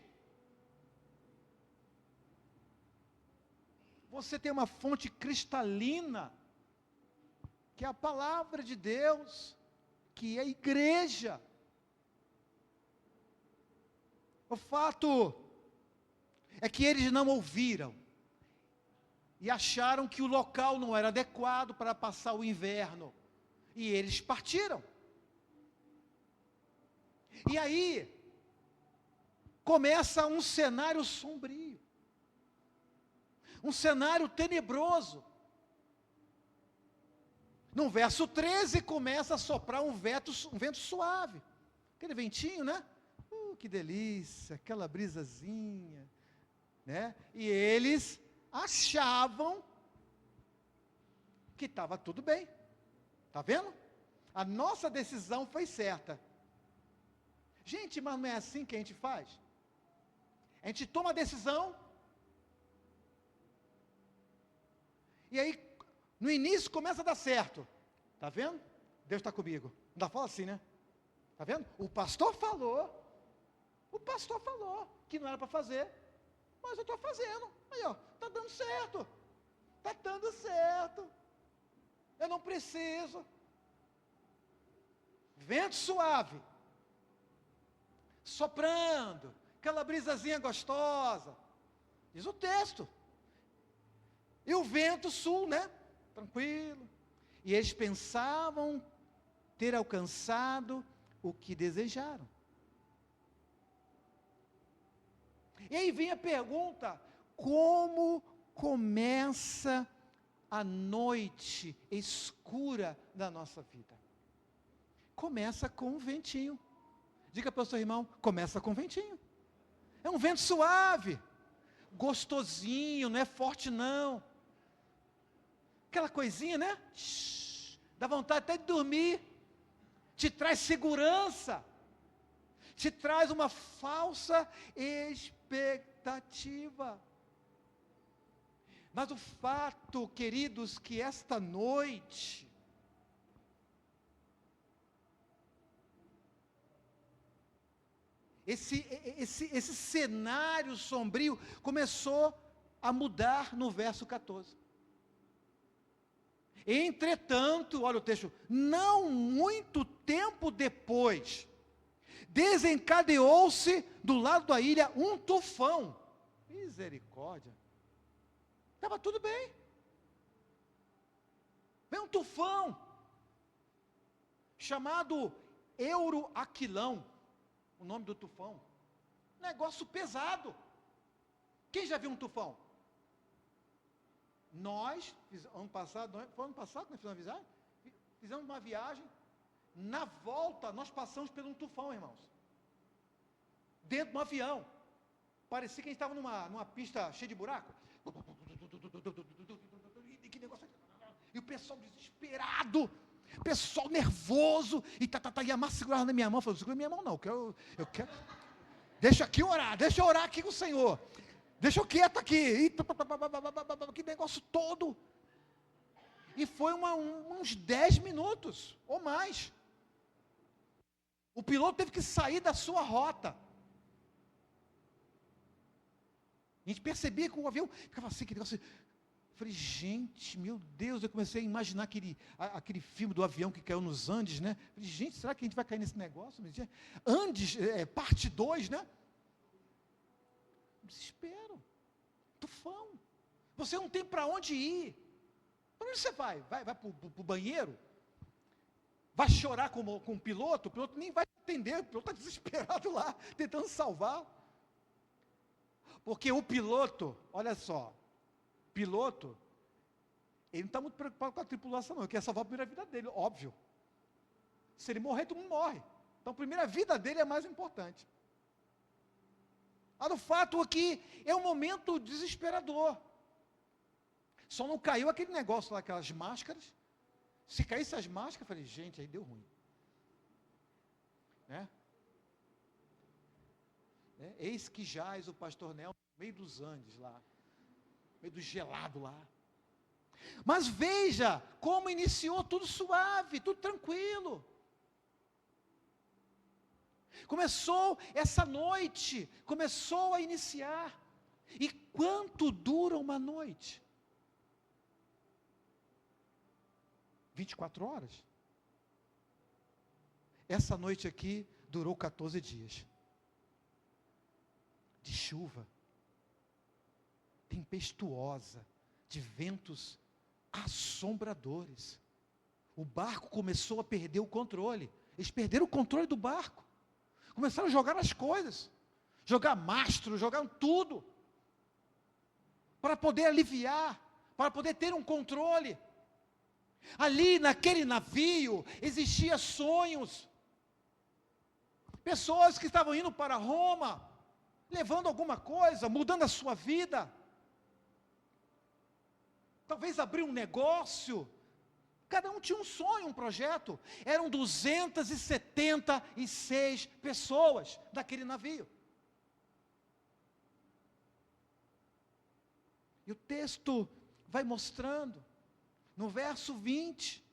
Speaker 2: Você tem uma fonte cristalina, que é a palavra de Deus, que é a igreja. O fato é que eles não ouviram, e acharam que o local não era adequado para passar o inverno, e eles partiram. E aí, começa um cenário sombrio, um cenário tenebroso. No verso 13 começa a soprar um vento suave, aquele ventinho, né? Que delícia, aquela brisazinha, né? E eles achavam que estava tudo bem, está vendo? A nossa decisão foi certa. Gente, mas não é assim que a gente faz? A gente toma a decisão, e aí, no início começa a dar certo. Está vendo? Deus está comigo. Não dá fala assim, né? Está vendo? O pastor falou que não era para fazer, mas eu estou fazendo. Aí, ó, está dando certo. Está dando certo. Eu não preciso. Vento suave, soprando, aquela brisazinha gostosa, diz o texto. E o vento sul, né? Tranquilo. E eles pensavam ter alcançado o que desejaram. E aí vem a pergunta: como começa a noite escura da nossa vida? Começa com um ventinho. Diga para o seu irmão, começa com um ventinho. É um vento suave, gostosinho, não é forte não. Aquela coisinha, né? Dá vontade até de dormir. Te traz segurança. Te traz uma falsa expectativa. Mas o fato, queridos, que esta noite, esse cenário sombrio começou a mudar no verso 14. Entretanto, olha o texto, não muito tempo depois, desencadeou-se do lado da ilha um tufão. Misericórdia. Estava tudo bem. Vem um tufão, chamado Euroaquilão, o nome do tufão. Negócio pesado. Quem já viu um tufão? Nós, ano passado, foi ano passado que nós fizemos uma viagem, na volta nós passamos por um tufão, irmãos. Dentro de um avião. Parecia que a gente estava numa pista cheia de buraco. Que negócio. E o pessoal desesperado, o pessoal nervoso, e a massa segurava na minha mão, falou, segura minha mão não, eu quero, deixa eu orar aqui com o Senhor. Deixa eu quieto aqui. Que negócio todo. E foi uns 10 minutos, ou mais. O piloto teve que sair da sua rota. A gente percebia que o avião ficava assim, que negócio. Eu falei, gente, meu Deus, eu comecei a imaginar aquele filme do avião que caiu nos Andes, né? Eu falei, gente, será que a gente vai cair nesse negócio? Andes, parte 2, né? Desespero, tufão, você não tem para onde ir. Para onde você vai? Vai para o banheiro? Vai chorar com o piloto nem vai atender, o piloto está desesperado lá, tentando salvar. Porque o piloto, olha só, ele não está muito preocupado com a tripulação não, ele quer salvar a primeira vida dele, óbvio. Se ele morrer, todo mundo morre. Então a primeira vida dele é mais importante. O fato é que é um momento desesperador. Só não caiu aquele negócio lá, aquelas máscaras. Se caísse as máscaras, eu falei, gente, aí deu ruim. Né? Eis que jaz o pastor Nel no meio dos Andes lá, no meio do gelado lá. Mas veja como iniciou tudo suave, tudo tranquilo. Começou essa noite, começou a iniciar. E quanto dura uma noite? 24 horas? Essa noite aqui durou 14 dias. De chuva, tempestuosa, de ventos assombradores. O barco começou a perder o controle. Eles perderam o controle do barco. Começaram a jogar as coisas, jogar mastro, jogar tudo, para poder aliviar, para poder ter um controle. Ali naquele navio, existiam sonhos, pessoas que estavam indo para Roma, levando alguma coisa, mudando a sua vida, talvez abrir um negócio, Cada um tinha um sonho, um projeto. Eram 276 pessoas daquele navio. E o texto vai mostrando, no verso 20,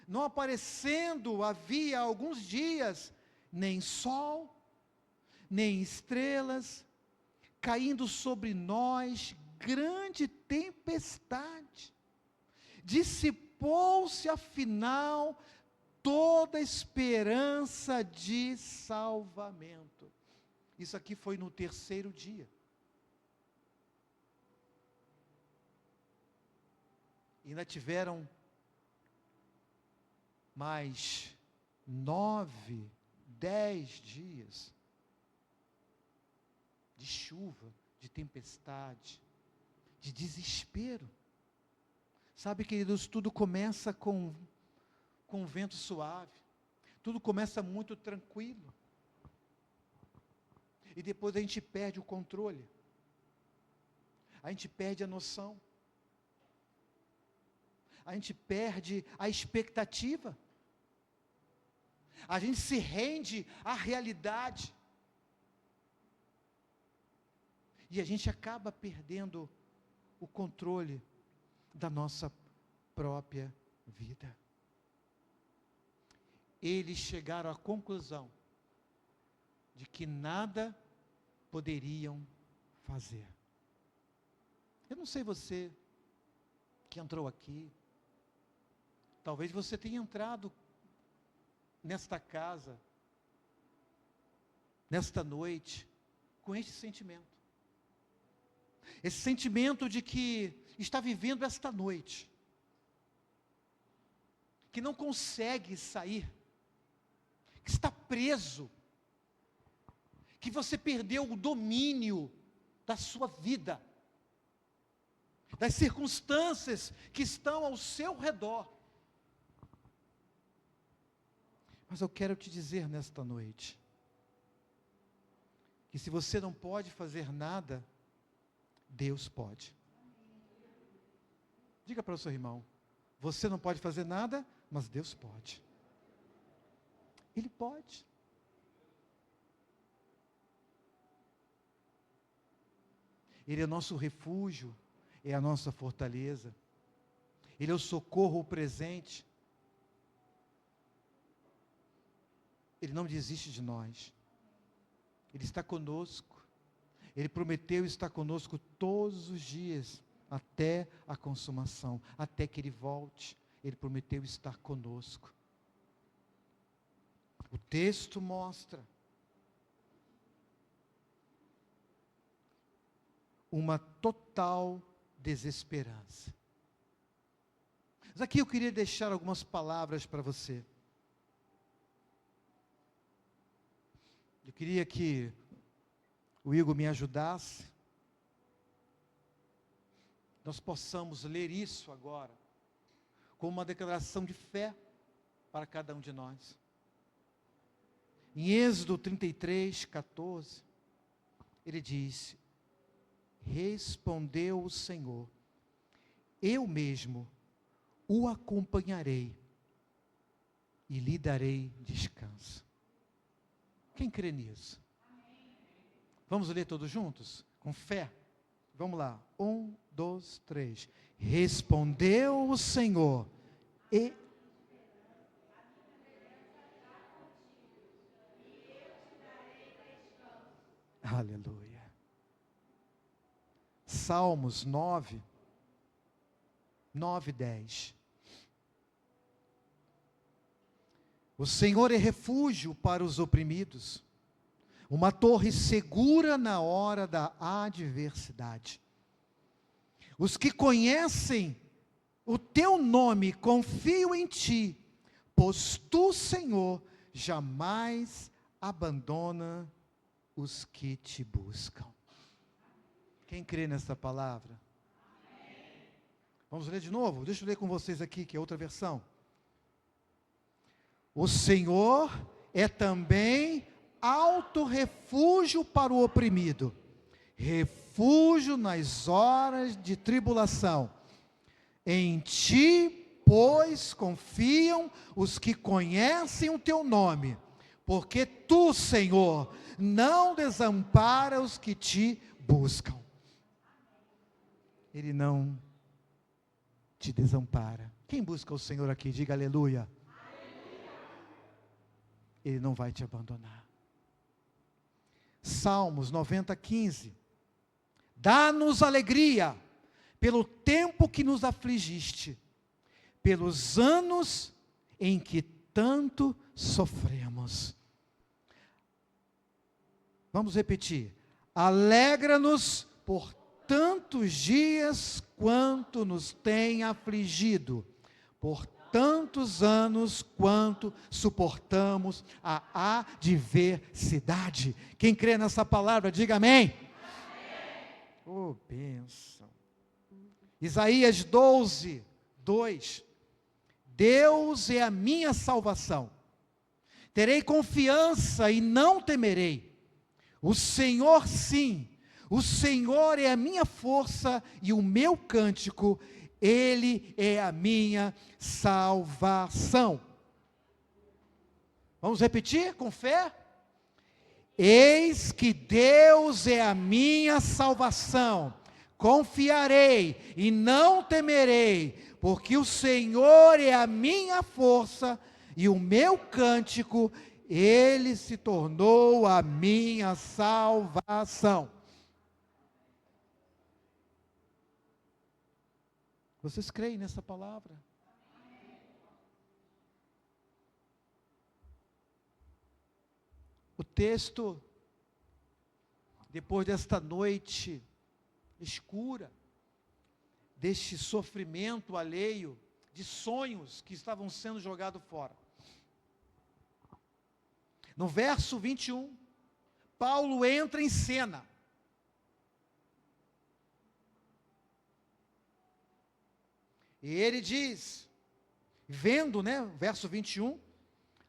Speaker 2: não aparecendo havia alguns dias, nem sol, nem estrelas, caindo sobre nós grande tempestade. Dissipou-se afinal toda esperança de salvamento. Isso aqui foi no terceiro dia. E ainda tiveram mais 9, 10 dias de chuva, de tempestade, de desespero. Sabe, queridos, tudo começa com um vento suave, tudo começa muito tranquilo, e depois a gente perde o controle, a gente perde a noção, a gente perde a expectativa, a gente se rende à realidade, e a gente acaba perdendo o controle da nossa própria vida. Eles chegaram à conclusão de que nada poderiam fazer. Eu não sei você que entrou aqui, talvez você tenha entrado nesta casa, nesta noite, com este sentimento. Esse sentimento de que está vivendo esta noite, que não consegue sair, que está preso, que você perdeu o domínio da sua vida, das circunstâncias que estão ao seu redor. Mas eu quero te dizer nesta noite, que se você não pode fazer nada, Deus pode. Diga para o seu irmão, você não pode fazer nada, mas Deus pode. Ele pode. Ele é nosso refúgio, é a nossa fortaleza. Ele é o socorro presente. Ele não desiste de nós. Ele está conosco. Ele prometeu estar conosco todos os dias, até a consumação, até que Ele volte. Ele prometeu estar conosco. O texto mostra uma total desesperança. Mas aqui eu queria deixar algumas palavras para você. Eu queria que o Igor me ajudasse. Nós possamos ler isso agora, como uma declaração de fé para cada um de nós. Em Êxodo 33, 14, ele diz: respondeu o Senhor, eu mesmo o acompanharei e lhe darei descanso. Quem crê nisso? Vamos ler todos juntos? Com fé? Vamos lá. 1, 2, 3. Respondeu o Senhor e... Aleluia. Salmos 9, 10. O Senhor é refúgio para os oprimidos, uma torre segura na hora da adversidade. Os que conhecem o teu nome confiam em ti, pois tu, Senhor, jamais abandona os que te buscam. Quem crê nessa palavra? Amém. Vamos ler de novo? Deixa eu ler com vocês aqui, que é outra versão. O Senhor é também alto refúgio para o oprimido, refúgio nas horas de tribulação. Em ti, pois, confiam os que conhecem o teu nome, porque tu, Senhor, não desampara os que te buscam. Ele não te desampara. Quem busca o Senhor aqui, diga aleluia. Ele não vai te abandonar. Salmos 90:15. Dá-nos alegria pelo tempo que nos afligiste, pelos anos em que tanto sofremos. Vamos repetir. Alegra-nos por tantos dias quanto nos tem afligido, por tantos anos quanto suportamos a adversidade. Quem crê nessa palavra, diga amém. Oh, bênção. Isaías 12:2. Deus é a minha salvação. Terei confiança e não temerei. O Senhor, sim, o Senhor é a minha força e o meu cântico, Ele é a minha salvação. Vamos repetir com fé? Eis que Deus é a minha salvação, confiarei e não temerei, porque o Senhor é a minha força e o meu cântico, Ele se tornou a minha salvação. Vocês creem nessa palavra? O texto, depois desta noite escura, deste sofrimento alheio, de sonhos que estavam sendo jogados fora. No verso 21, Paulo entra em cena. E ele diz, vendo, verso 21,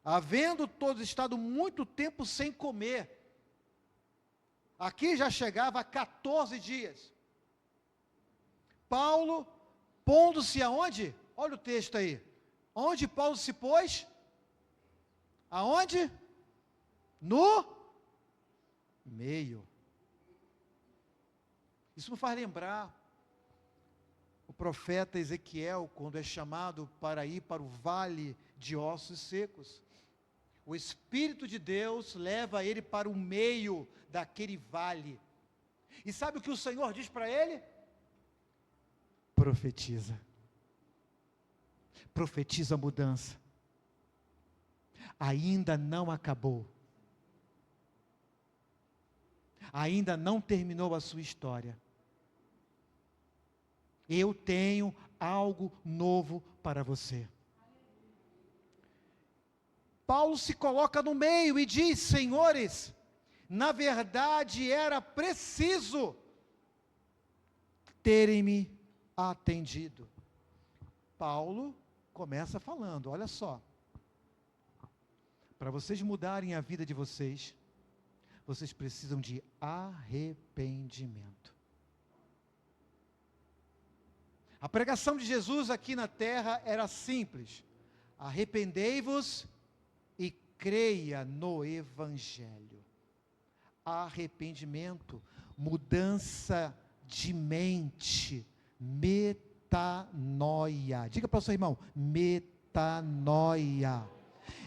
Speaker 2: havendo todos estado muito tempo sem comer, aqui já chegava a 14 dias, Paulo, pondo-se aonde? Olha o texto aí, onde Paulo se pôs? Aonde? No meio. Isso me faz lembrar o profeta Ezequiel, quando é chamado para ir para o vale de ossos secos. O Espírito de Deus leva ele para o meio daquele vale. E sabe o que o Senhor diz para ele? Profetiza. Profetiza a mudança. Ainda não acabou. Ainda não terminou a sua história. Eu tenho algo novo para você. Paulo se coloca no meio e diz, senhores, na verdade era preciso terem-me atendido. Paulo começa falando, olha só, para vocês mudarem a vida de vocês, vocês precisam de arrependimento. A pregação de Jesus aqui na terra era simples, arrependei-vos e creia no Evangelho. Arrependimento, mudança de mente, metanoia. Diga para o seu irmão, metanoia.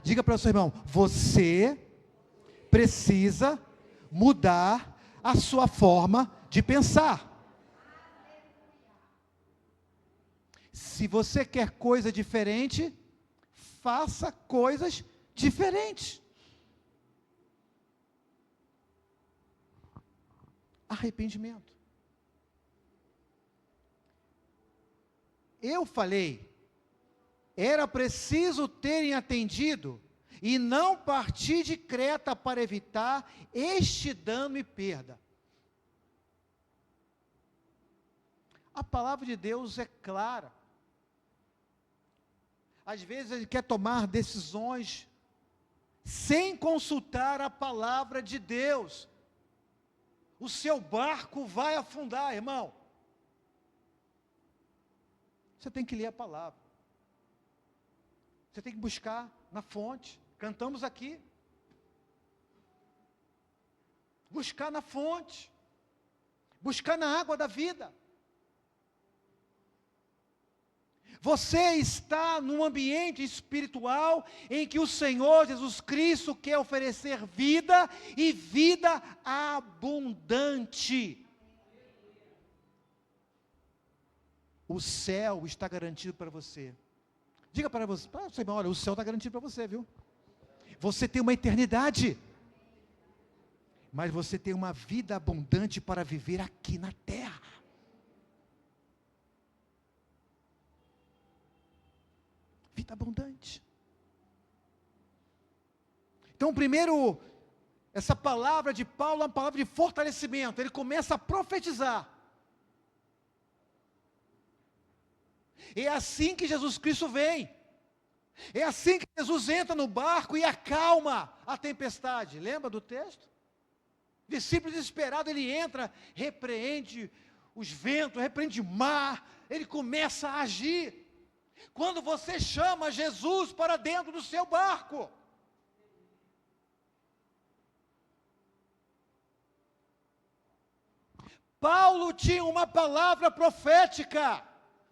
Speaker 2: Diga para o seu irmão, você precisa mudar a sua forma de pensar. Se você quer coisa diferente, faça coisas diferentes. Arrependimento. Eu falei, era preciso terem atendido e não partir de Creta para evitar este dano e perda. A palavra de Deus é clara. Às vezes ele quer tomar decisões sem consultar a palavra de Deus. O seu barco vai afundar, irmão. Você tem que ler a palavra. Você tem que buscar na fonte. Cantamos aqui. Buscar na fonte. Buscar na água da vida. Você está num ambiente espiritual em que o Senhor Jesus Cristo quer oferecer vida e vida abundante. O céu está garantido para você. Diga para você, olha, o céu está garantido para você, viu? Você tem uma eternidade. Mas você tem uma vida abundante para viver aqui na terra. Vida abundante. Então, primeiro, essa palavra de Paulo é uma palavra de fortalecimento. Ele começa a profetizar. É assim que Jesus Cristo vem. É assim que Jesus entra no barco e acalma a tempestade. Lembra do texto? Discípulo desesperado, ele entra, repreende os ventos, repreende o mar, ele começa a agir. Quando você chama Jesus para dentro do seu barco. Paulo tinha uma palavra profética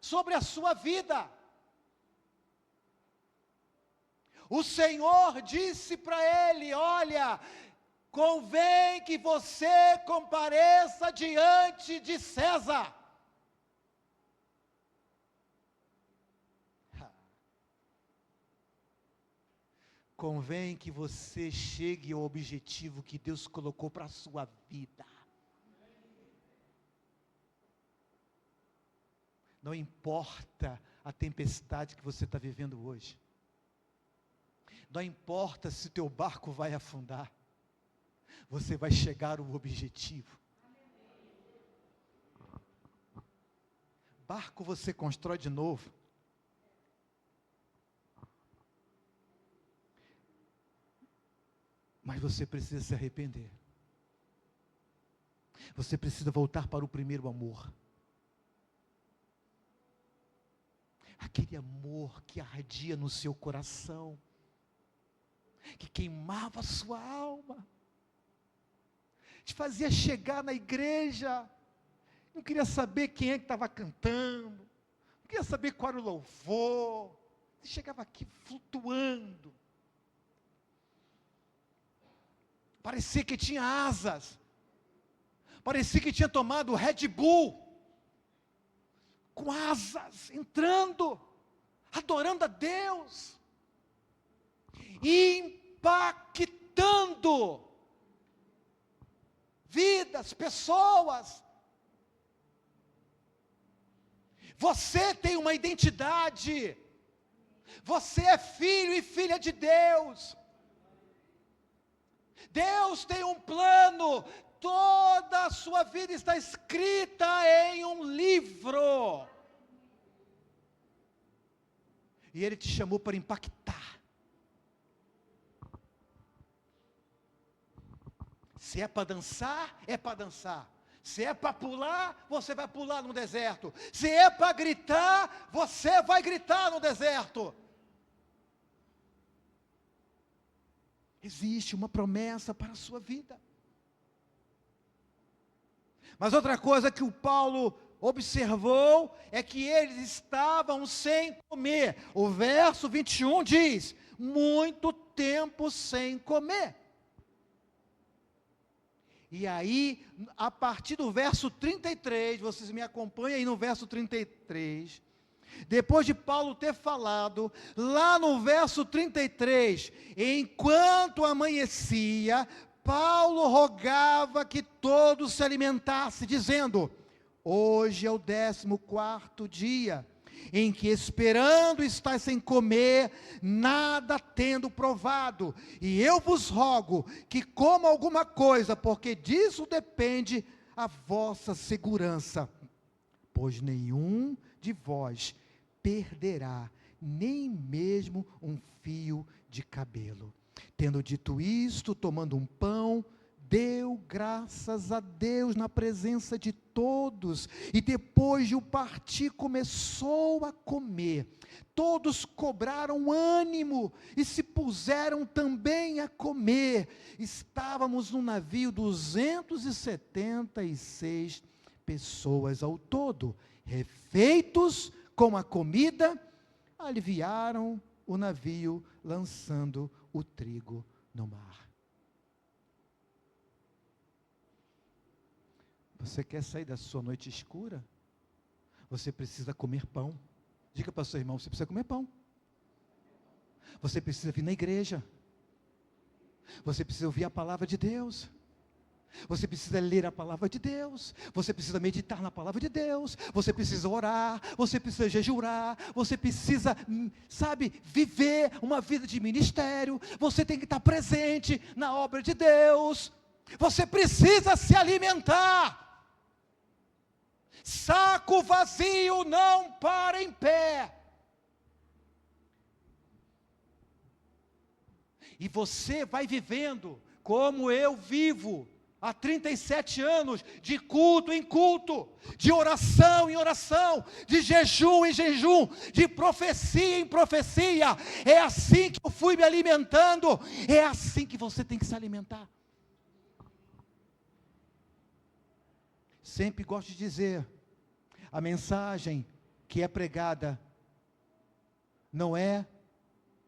Speaker 2: sobre a sua vida. O Senhor disse para ele: olha, convém que você compareça diante de César. Convém que você chegue ao objetivo que Deus colocou para a sua vida. Não importa a tempestade que você está vivendo hoje. Não importa se teu barco vai afundar. Você vai chegar ao objetivo. Barco você constrói de novo. Mas você precisa se arrepender. Você precisa voltar para o primeiro amor. Aquele amor que ardia no seu coração, que queimava a sua alma, te fazia chegar na igreja, não queria saber quem é que estava cantando, não queria saber qual era o louvor, você chegava aqui flutuando, parecia que tinha asas, parecia que tinha tomado Red Bull, com asas, entrando, adorando a Deus, impactando vidas, pessoas. Você tem uma identidade, você é filho e filha de Deus. Deus tem um plano, toda a sua vida está escrita em um livro. E Ele te chamou para impactar. Se é para dançar, é para dançar. Se é para pular, você vai pular no deserto. Se é para gritar, você vai gritar no deserto. Existe uma promessa para a sua vida. Mas outra coisa que o Paulo observou é que eles estavam sem comer. O verso 21 diz: muito tempo sem comer. E aí, a partir do verso 33, vocês me acompanham aí no verso 33, depois de Paulo ter falado, lá no verso 33, enquanto amanhecia, Paulo rogava que todos se alimentassem, dizendo: hoje é o 14º dia, em que esperando estar sem comer, nada tendo provado, e eu vos rogo que coma alguma coisa, porque disso depende a vossa segurança, pois nenhum de vós perderá nem mesmo um fio de cabelo. Tendo dito isto, tomando um pão, deu graças a Deus na presença de todos, e depois de o partir começou a comer. Todos cobraram ânimo e se puseram também a comer. Estávamos no navio 276 pessoas ao todo, refeitos com a comida, aliviaram o navio, lançando o trigo no mar. Você quer sair da sua noite escura? Você precisa comer pão. Diga para o seu irmão, você precisa comer pão. Você precisa vir na igreja. Você precisa ouvir a palavra de Deus. Você precisa ler a palavra de Deus. Você precisa meditar na palavra de Deus. Você precisa orar. Você precisa jejuar. Você precisa, viver uma vida de ministério. Você tem que estar presente na obra de Deus. Você precisa se alimentar. Saco vazio não para em pé. E você vai vivendo como eu vivo há 37 anos, de culto em culto, de oração em oração, de jejum em jejum, de profecia em profecia. É assim que eu fui me alimentando. É assim que você tem que se alimentar. Sempre gosto de dizer, a mensagem que é pregada não é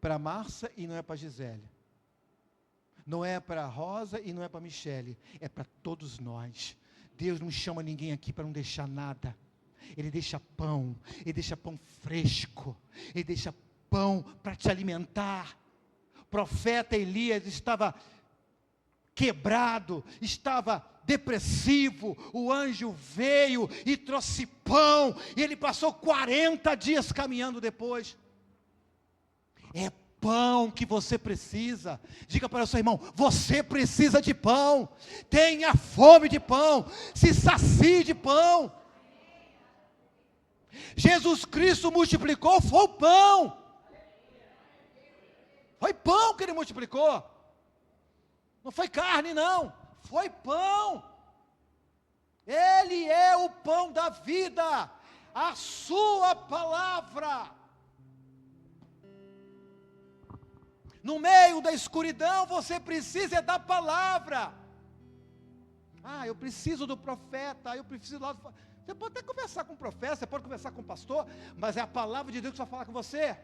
Speaker 2: para Márcia e não é para Gisele, não é para Rosa e não é para Michele, é para todos nós. Deus não chama ninguém aqui para não deixar nada. Ele deixa pão fresco, Ele deixa pão para te alimentar. O profeta Elias estava quebrado, estava depressivo, o anjo veio e trouxe pão, e ele passou 40 dias caminhando depois. É pão que você precisa. Diga para o seu irmão, você precisa de pão. Tenha fome de pão, se sacie de pão. Jesus Cristo multiplicou, foi o pão. Foi pão que Ele multiplicou. Não foi carne não, foi pão. Ele é o pão da vida, a sua palavra. No meio da escuridão, você precisa da palavra. Eu preciso do profeta, eu preciso lá. Você pode até conversar com o profeta, você pode conversar com o pastor, mas é a palavra de Deus que vai falar com você.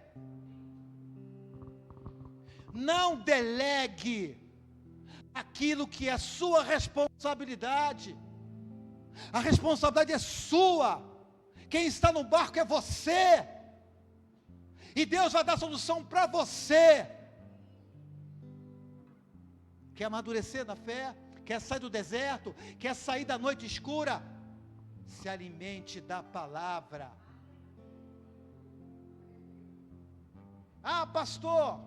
Speaker 2: Não delegue aquilo que é sua responsabilidade. A responsabilidade é sua. Quem está no barco é você. E Deus vai dar solução para você. Quer amadurecer na fé? Quer sair do deserto? Quer sair da noite escura? Se alimente da palavra. Pastor,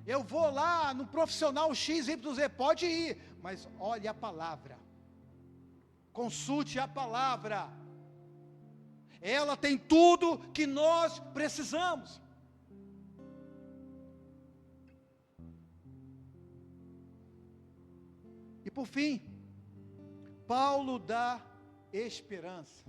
Speaker 2: eu vou lá no profissional X, Y, Z. Pode ir, mas olhe a palavra. Consulte a palavra. Ela tem tudo que nós precisamos. E por fim, Paulo dá esperança.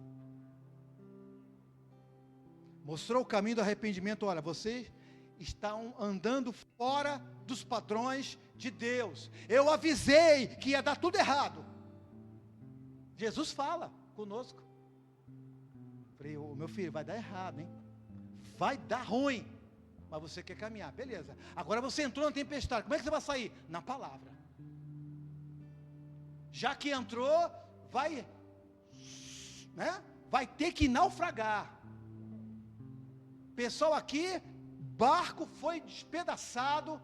Speaker 2: Mostrou o caminho do arrependimento. Olha, vocês estão andando fora dos padrões de Deus. Eu avisei que ia dar tudo errado. Jesus fala conosco. Falei, meu filho, vai dar errado, hein? Vai dar ruim. Mas você quer caminhar, beleza. Agora você entrou na tempestade, como é que você vai sair? Na palavra. Já que entrou, vai ter que naufragar. Pessoal aqui, barco foi despedaçado.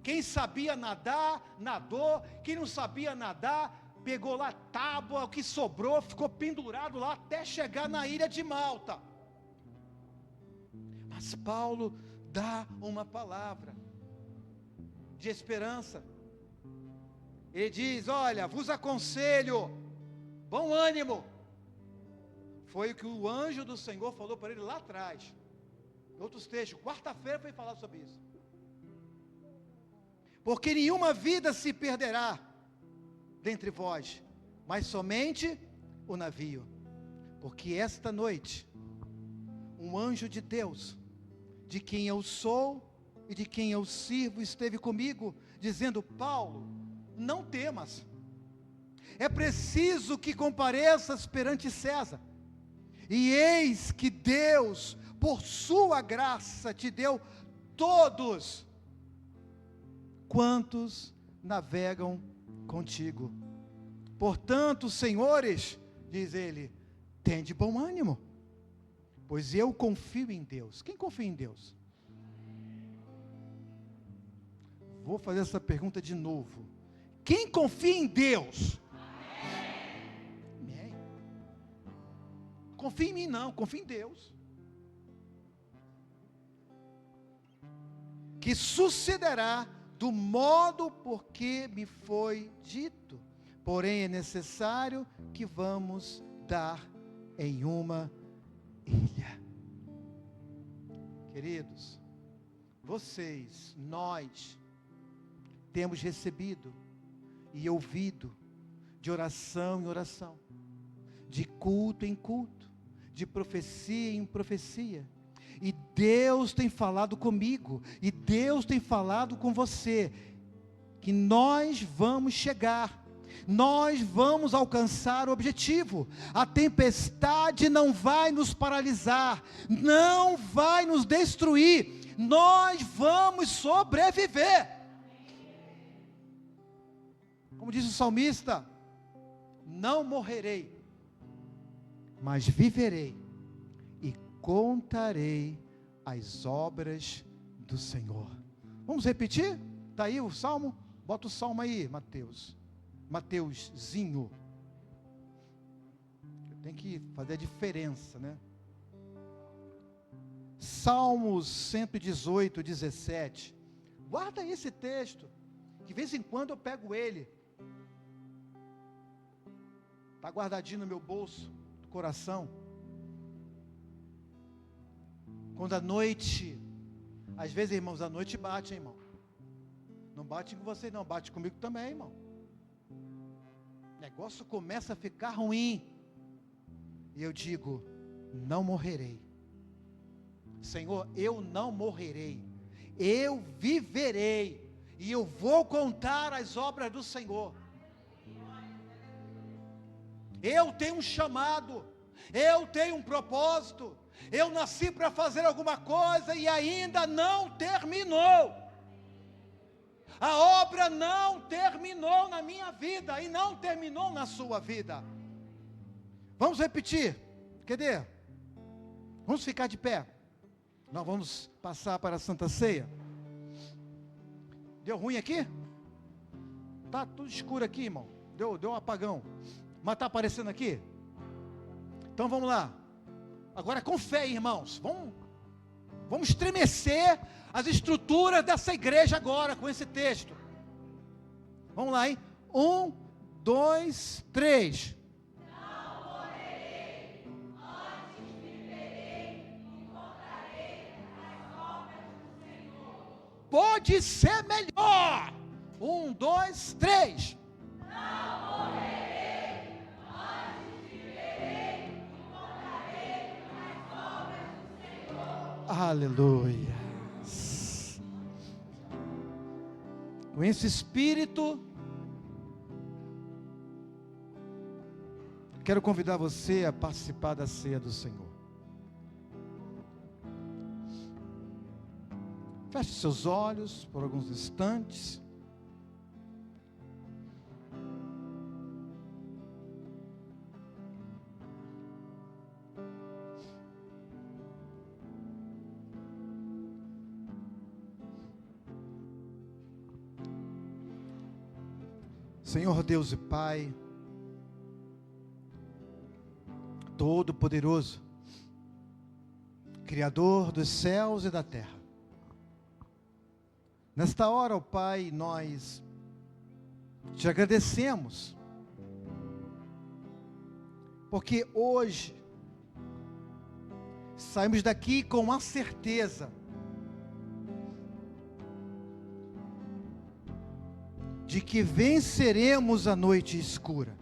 Speaker 2: Quem sabia nadar, nadou. Quem não sabia nadar, pegou lá tábua, o que sobrou, ficou pendurado lá até chegar na ilha de Malta. Mas Paulo dá uma palavra de esperança. Ele diz, olha, vos aconselho, bom ânimo. Foi o que o anjo do Senhor falou para ele lá atrás. Em outros textos, quarta-feira foi falar sobre isso. Porque nenhuma vida se perderá dentre vós, mas somente o navio. Porque esta noite, um anjo de Deus, de quem eu sou e de quem eu sirvo, esteve comigo, dizendo: Paulo, não temas, é preciso que compareças perante César, e eis que Deus, por sua graça, te deu todos quantos navegam contigo. Portanto, senhores, diz ele, tende bom ânimo, pois eu confio em Deus. Quem confia em Deus? Vou fazer essa pergunta de novo. Quem confia em Deus? Amém. Confia em mim não, confia em Deus. Que sucederá do modo por que me foi dito. Porém é necessário que vamos dar em uma ilha. Queridos, vocês, nós, temos recebido e ouvido de oração em oração, de culto em culto, de profecia em profecia, e Deus tem falado comigo, e Deus tem falado com você, que nós vamos chegar, nós vamos alcançar o objetivo. A tempestade não vai nos paralisar, não vai nos destruir, nós vamos sobreviver. Como diz o salmista, não morrerei, mas viverei e contarei as obras do Senhor. Vamos repetir? Está aí o salmo? Bota o salmo aí, Mateuszinho. Tem que fazer a diferença, né? Salmos 118, 17. Guarda esse texto, que de vez em quando eu pego ele. Está guardadinho no meu bolso do coração. Quando a noite, às vezes, irmãos, a noite bate, hein, irmão? Não bate com você não, bate comigo também, irmão. O negócio começa a ficar ruim, e eu digo: não morrerei. Senhor, eu não morrerei, eu viverei, e eu vou contar as obras do Senhor. Eu tenho um chamado, eu tenho um propósito, eu nasci para fazer alguma coisa e ainda não terminou. A obra não terminou na minha vida e não terminou na sua vida. Vamos repetir, cadê? Vamos ficar de pé. Nós vamos passar para a Santa Ceia. Deu ruim aqui? Está tudo escuro aqui, irmão. Deu um apagão. Mas está aparecendo aqui? Então vamos lá. Agora com fé, irmãos. Vamos estremecer as estruturas dessa igreja agora com esse texto. Vamos lá, hein? 1, 2, 3.
Speaker 1: Não morrerei, antes viverei e contarei as obras do Senhor.
Speaker 2: Pode ser melhor. 1, 2, 3.
Speaker 1: Não morrerei, antes viverei e contarei as obras do Senhor.
Speaker 2: Aleluia. Com esse espírito, quero convidar você a participar da ceia do Senhor. Feche seus olhos por alguns instantes. Senhor Deus e Pai, Todo-Poderoso, Criador dos céus e da terra, nesta hora, ó Pai, nós te agradecemos, porque hoje saímos daqui com a certeza de de que venceremos a noite escura,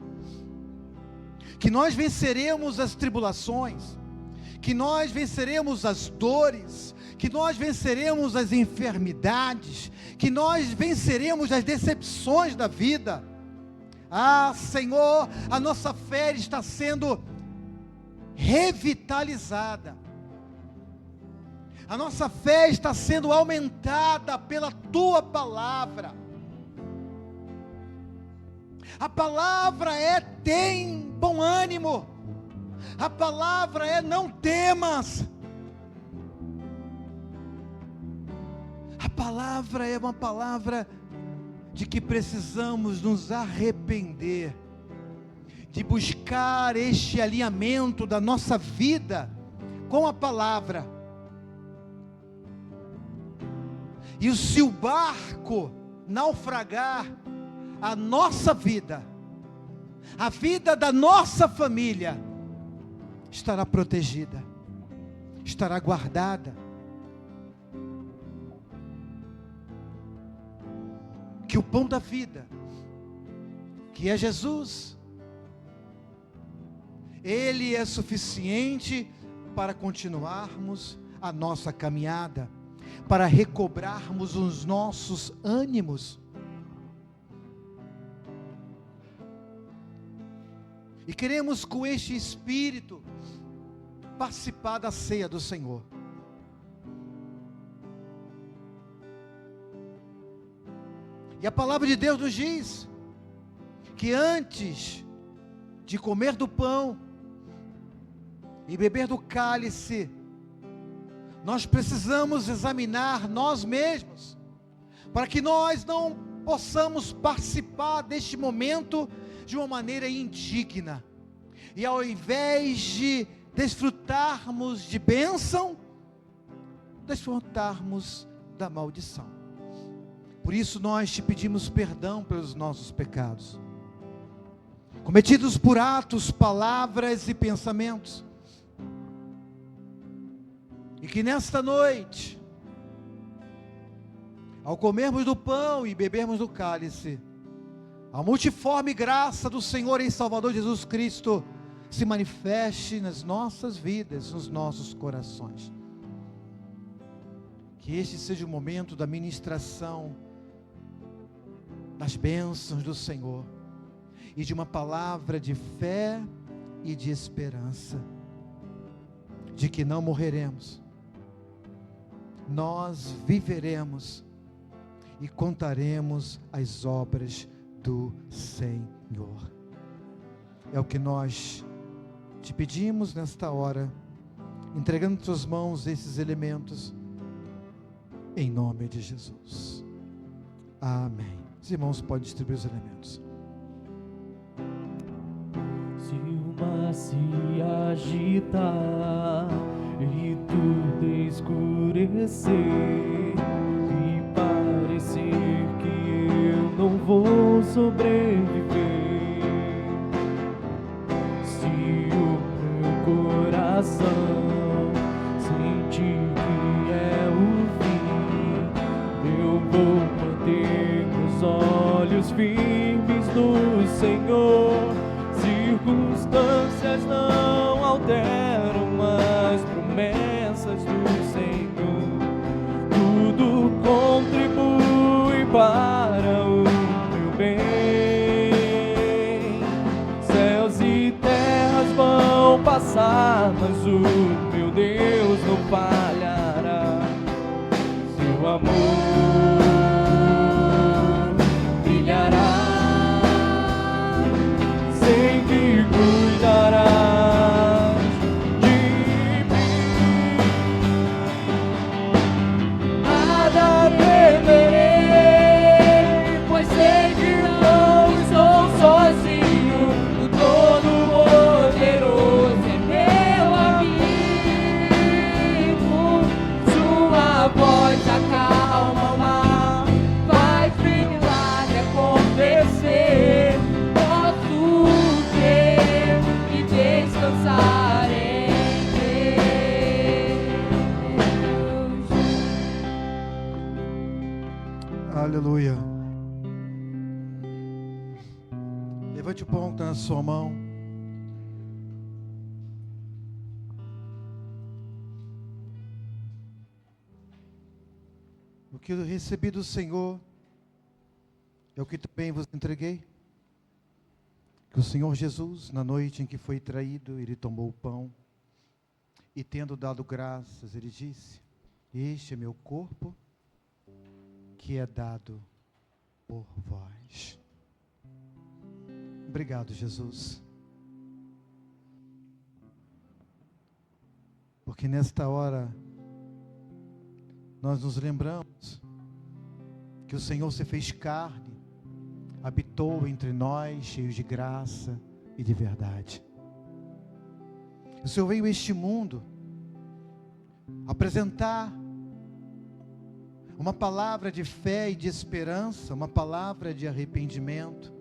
Speaker 2: que nós venceremos as tribulações, que nós venceremos as dores, que nós venceremos as enfermidades, que nós venceremos as decepções da vida. Ah, Senhor, a nossa fé está sendo revitalizada, a nossa fé está sendo aumentada pela Tua palavra. A palavra é: tem bom ânimo. A palavra é: não temas. A palavra é uma palavra de que precisamos nos arrepender, de buscar este alinhamento da nossa vida com a palavra. E se o barco naufragar, a nossa vida, a vida da nossa família, estará protegida, estará guardada. Que o pão da vida, que é Jesus, Ele é suficiente para continuarmos a nossa caminhada, para recobrarmos os nossos ânimos. E queremos, com este espírito, participar da ceia do Senhor. E a palavra de Deus nos diz que antes de comer do pão e beber do cálice, nós precisamos examinar nós mesmos, para que nós não possamos participar deste momento de uma maneira indigna, e ao invés de desfrutarmos de bênção, desfrutarmos da maldição. Por isso nós te pedimos perdão pelos nossos pecados, cometidos por atos, palavras e pensamentos, e que nesta noite, ao comermos do pão e bebermos do cálice, a multiforme graça do Senhor e Salvador Jesus Cristo se manifeste nas nossas vidas, nos nossos corações. Que este seja o momento da ministração das bênçãos do Senhor e de uma palavra de fé e de esperança, de que não morreremos, nós viveremos e contaremos as obras do Senhor. É o que nós te pedimos nesta hora, entregando em tuas mãos esses elementos, em nome de Jesus. Amém. Os irmãos podem distribuir os elementos.
Speaker 3: Se o mar se agitar e tudo escurecer e parecer que eu não vou sobreviver, se o meu coração sentir que é o fim, eu vou manter meus olhos firmes no Senhor. Circunstâncias não alteram as promessas do Senhor. Tudo contribui para o meu bem. Céus e terras vão passar, mas o meu Deus não falhará. Seu amor brilhará, sei que cuidarás de mim. Nada temerei, pois sei que não estou sozinho. O Todo-Poderoso é meu amigo, sua voz acalma
Speaker 2: Levante o pão que está na sua mão. O que eu recebi do Senhor é o que também vos entreguei. Que o Senhor Jesus, na noite em que foi traído, Ele tomou o pão e, tendo dado graças, Ele disse: este é meu corpo, que é dado por vós. Obrigado, Jesus. Porque nesta hora, nós nos lembramos que o Senhor se fez carne, habitou entre nós, cheio de graça e de verdade. O Senhor veio a este mundo apresentar uma palavra de fé e de esperança, uma palavra de arrependimento,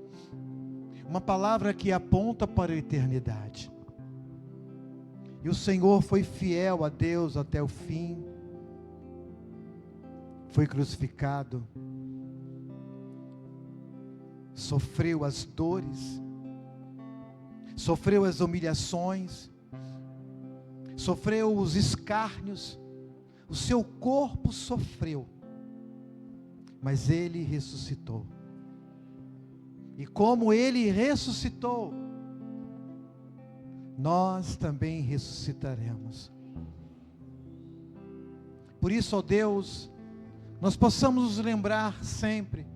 Speaker 2: uma palavra que aponta para a eternidade. E o Senhor foi fiel a Deus até o fim, foi crucificado, sofreu as dores, sofreu as humilhações, sofreu os escárnios, o seu corpo sofreu, mas Ele ressuscitou. E como Ele ressuscitou, nós também ressuscitaremos. Por isso, ó Deus, nós possamos nos lembrar sempre,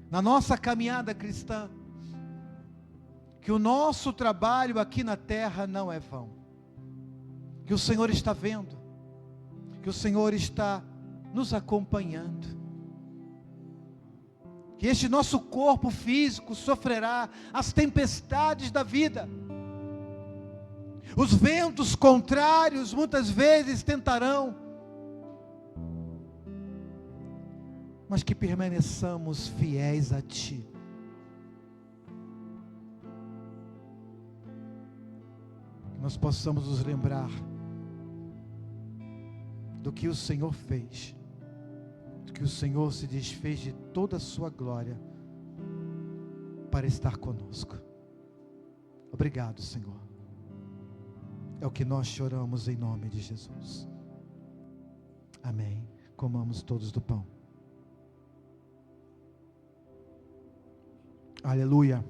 Speaker 2: na nossa caminhada cristã, que o nosso trabalho aqui na terra não é vão, que o Senhor está vendo, que o Senhor está nos acompanhando, que este nosso corpo físico sofrerá as tempestades da vida, os ventos contrários muitas vezes tentarão, mas que permaneçamos fiéis a Ti. Que nós possamos nos lembrar do que o Senhor fez, do que o Senhor se desfez de toda a sua glória para estar conosco. Obrigado, Senhor. É o que nós choramos em nome de Jesus. Amém. Comamos todos do pão. Aleluia.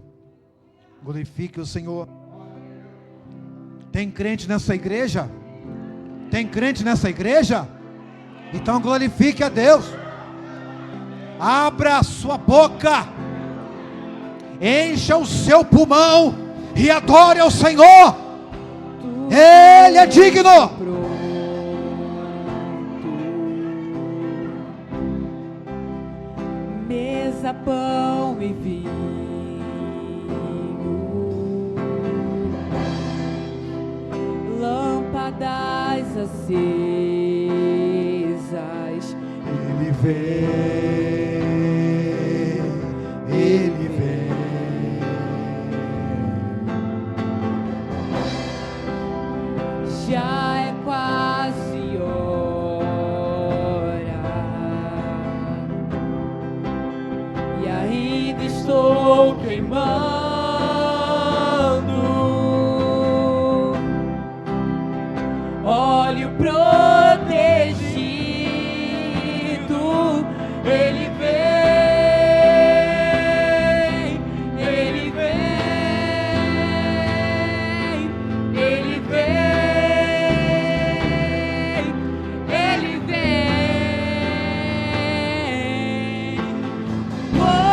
Speaker 2: Glorifique o Senhor. Tem crente nessa igreja? Tem crente nessa igreja? Então glorifique a Deus. Abra a sua boca, encha o seu pulmão e adore ao Senhor. Ele é digno.
Speaker 1: Mesa, pão e vinho, lâmpadas acesas.
Speaker 2: Ele vem, Ele vem.
Speaker 1: Já é quase hora e ainda estou queimando. Óleo protegido, Ele vem, Ele vem, Ele vem, Ele vem. Oh,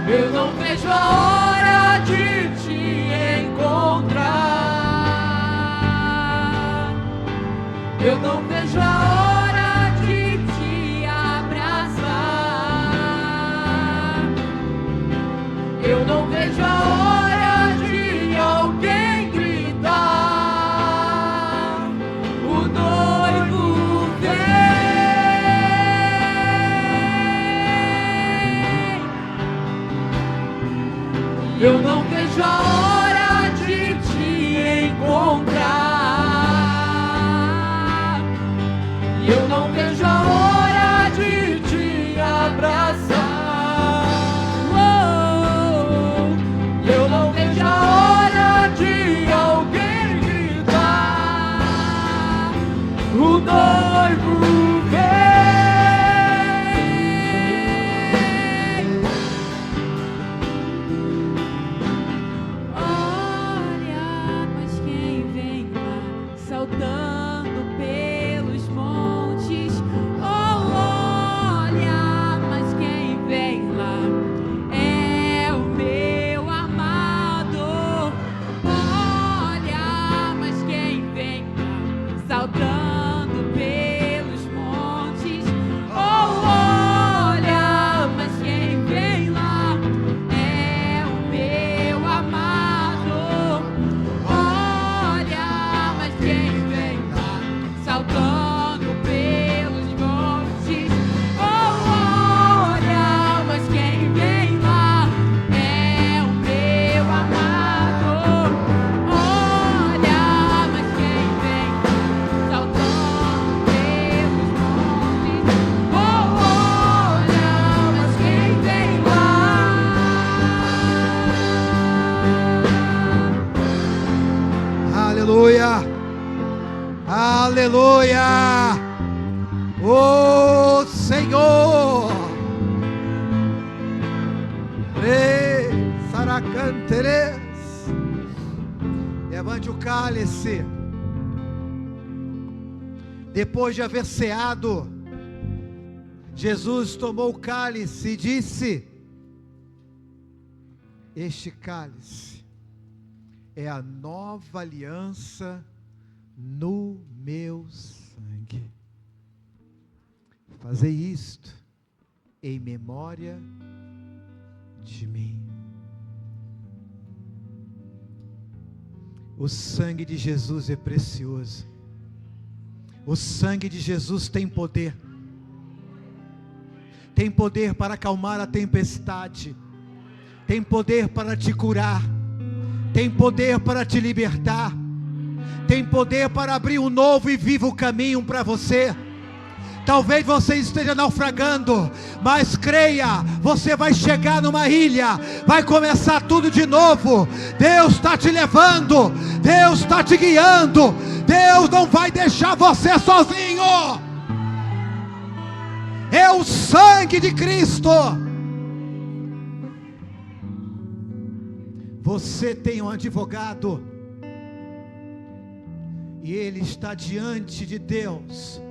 Speaker 1: eu não vejo a hora de te encontrar. Eu não vejo a hora de te abraçar. Eu não vejo a hora de alguém gritar: o noivo vem. Eu não vejo a hora de te encontrar. Eu não vejo a hora de
Speaker 2: Aleluia! Oh Senhor! Saracanteres. Levante o cálice. Depois de haver ceado, Jesus tomou o cálice e disse: este cálice é a nova aliança no meu sangue. Fazei isto em memória de mim. O sangue de Jesus é precioso. O sangue de Jesus tem poder. Tem poder para acalmar a tempestade. Tem poder para te curar. Tem poder para te libertar. Tem poder para abrir um novo e vivo caminho para você. Talvez você esteja naufragando, mas creia, você vai chegar numa ilha, vai começar tudo de novo. Deus está te levando, Deus está te guiando, Deus não vai deixar você sozinho. É o sangue de Cristo. Você tem um advogado, e ele está diante de Deus,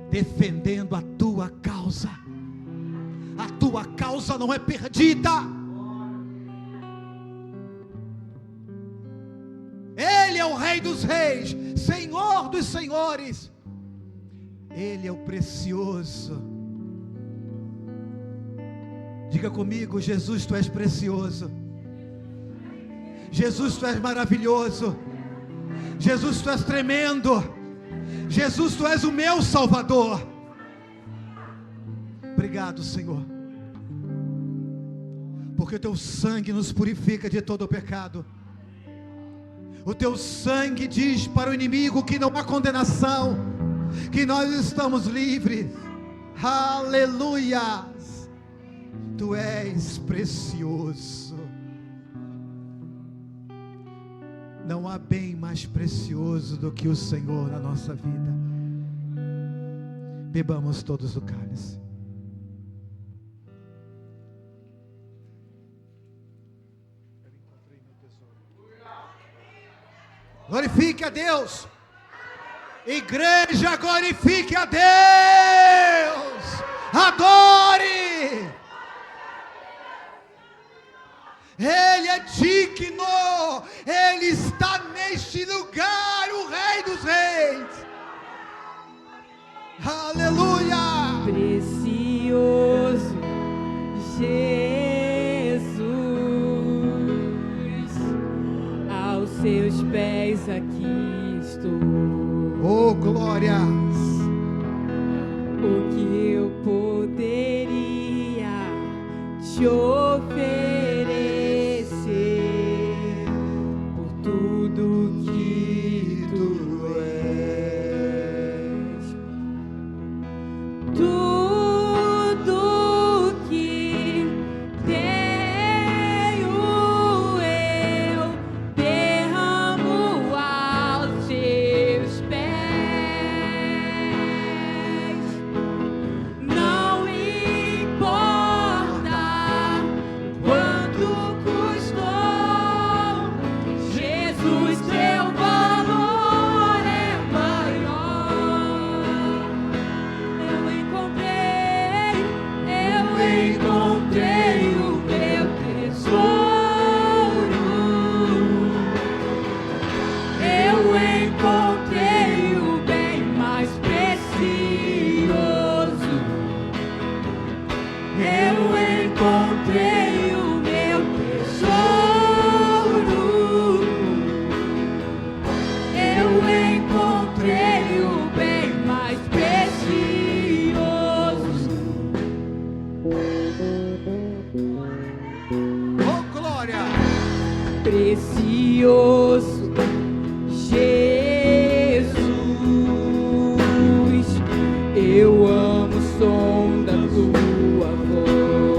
Speaker 2: defendendo a tua causa. A tua causa não é perdida. Ele é o Rei dos Reis, Senhor dos Senhores. Ele é o precioso. Diga comigo: Jesus, tu és precioso. Jesus, tu és maravilhoso. Jesus, tu és tremendo. Jesus, tu és o meu Salvador. Obrigado, Senhor, porque o teu sangue nos purifica de todo o pecado. O teu sangue diz para o inimigo que não há condenação, que nós estamos livres. Aleluia! Tu és precioso. Não há bem mais precioso do que o Senhor na nossa vida. Bebamos todos do cálice. Glorifique a Deus. Igreja, glorifique a Deus. Adore. Ele é digno. Ele está neste lugar, o Rei dos Reis. Aleluia.
Speaker 1: Precioso Jesus, aos seus pés aqui estou.
Speaker 2: Oh, glórias.
Speaker 1: O que eu poderia te oferecer por tudo que tu és, tudo que tenho eu derramo aos teus pés. Não importa quanto custou, Jesus, teu valor é maior. Eu encontrei o meu tesouro. Eu encontrei o bem mais precioso. Eu encontrei o meu tesouro. Eu encontrei o bem mais precioso.
Speaker 2: Oh, glória.
Speaker 1: Precioso Jesus, eu amo o som da tua voz.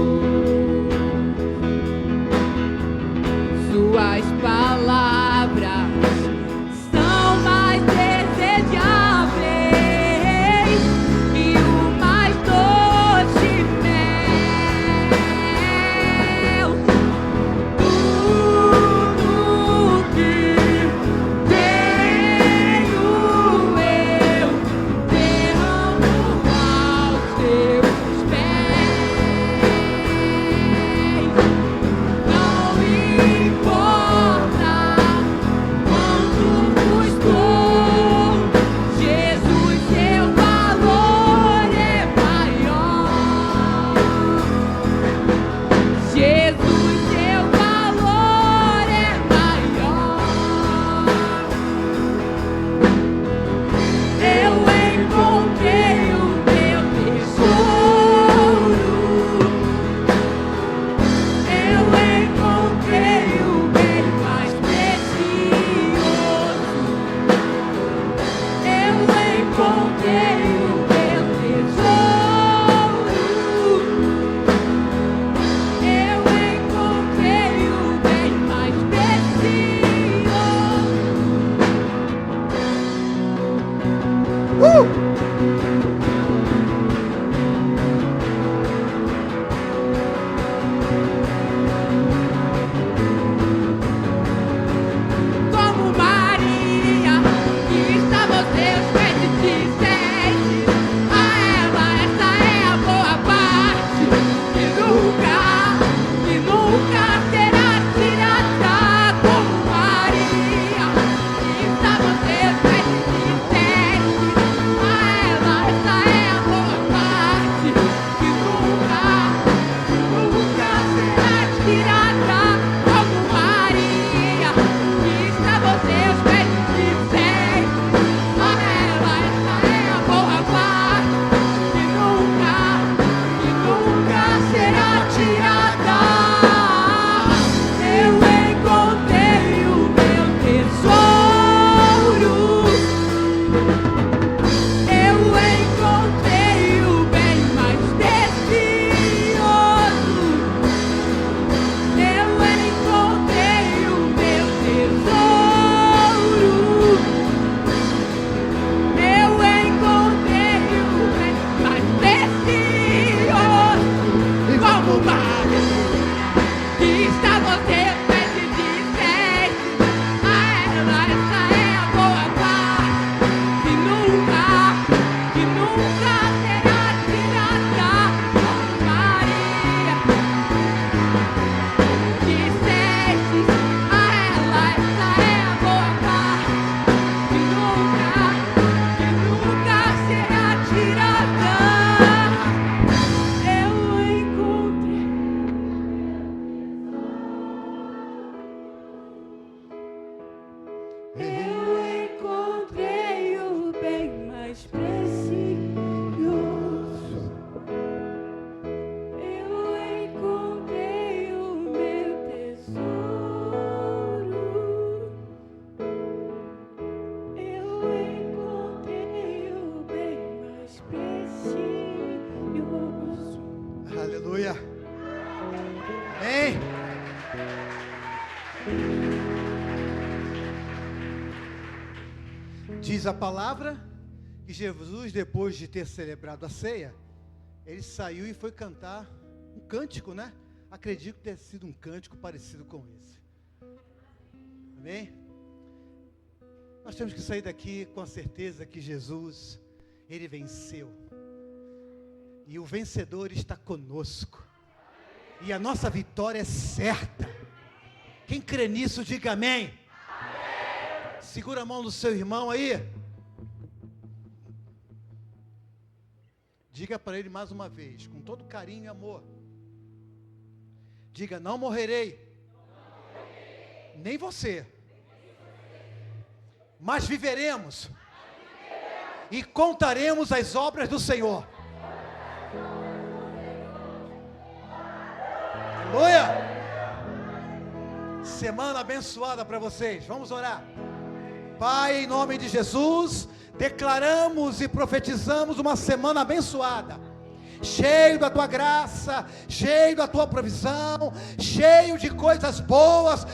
Speaker 2: Aleluia. Amém. Diz a palavra que Jesus, depois de ter celebrado a ceia, ele saiu e foi cantar um cântico, né? Acredito ter sido um cântico parecido com esse. Amém? Nós temos que sair daqui com a certeza que Jesus, ele venceu. E o vencedor está conosco. E a nossa vitória é certa. Quem crê nisso, diga amém. Segura a mão do seu irmão aí. Diga para ele mais uma vez, com todo carinho e amor. Diga, não morrerei. Nem você. Mas viveremos. E contaremos as obras do Senhor. Aleluia. Semana abençoada para vocês. Vamos orar. Pai, em nome de Jesus, declaramos e profetizamos uma semana abençoada, cheio da tua graça, cheio da tua provisão, cheio de coisas boas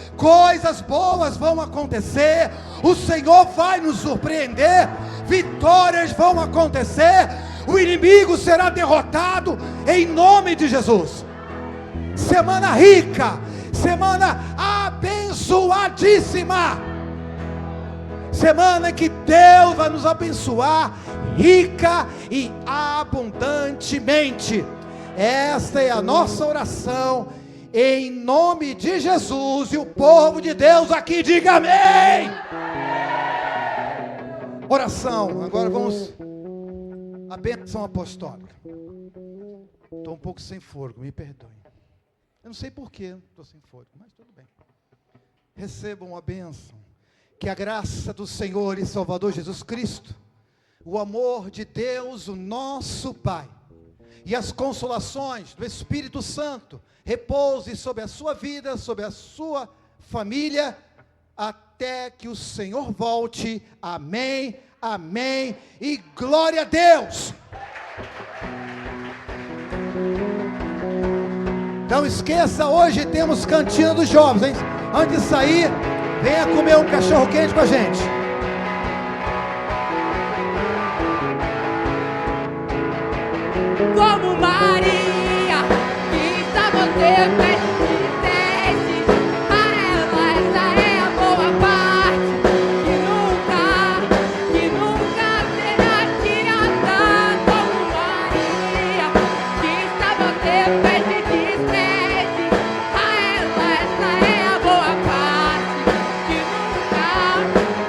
Speaker 2: vão acontecer, o Senhor vai nos surpreender, vitórias vão acontecer, o inimigo será derrotado, em nome de Jesus. Semana rica, semana abençoadíssima, semana que Deus vai nos abençoar rica e abundantemente. Esta é a nossa oração em nome de Jesus, e o povo de Deus aqui diga amém. Oração, agora vamos a bênção apostólica. Estou um pouco sem fôlego, me perdoem. Eu não sei porquê, estou sem fôlego, mas tudo bem. Recebam a bênção. Que a graça do Senhor e Salvador Jesus Cristo, o amor de Deus, o nosso Pai, e as consolações do Espírito Santo, repouse sobre a sua vida, sobre a sua família, até que o Senhor volte. Amém, amém e glória a Deus. Não esqueça, hoje temos cantina dos jovens, hein? Antes de sair, venha comer um cachorro quente com a gente.
Speaker 1: Como Maria, que estava sempre triste, a ela essa é a boa parte, que nunca será tirada. Como Maria, que estava sempre triste, a ela essa é a boa parte,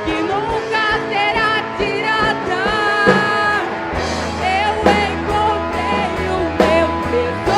Speaker 1: que nunca será tirada. Eu encontrei o meu tesouro.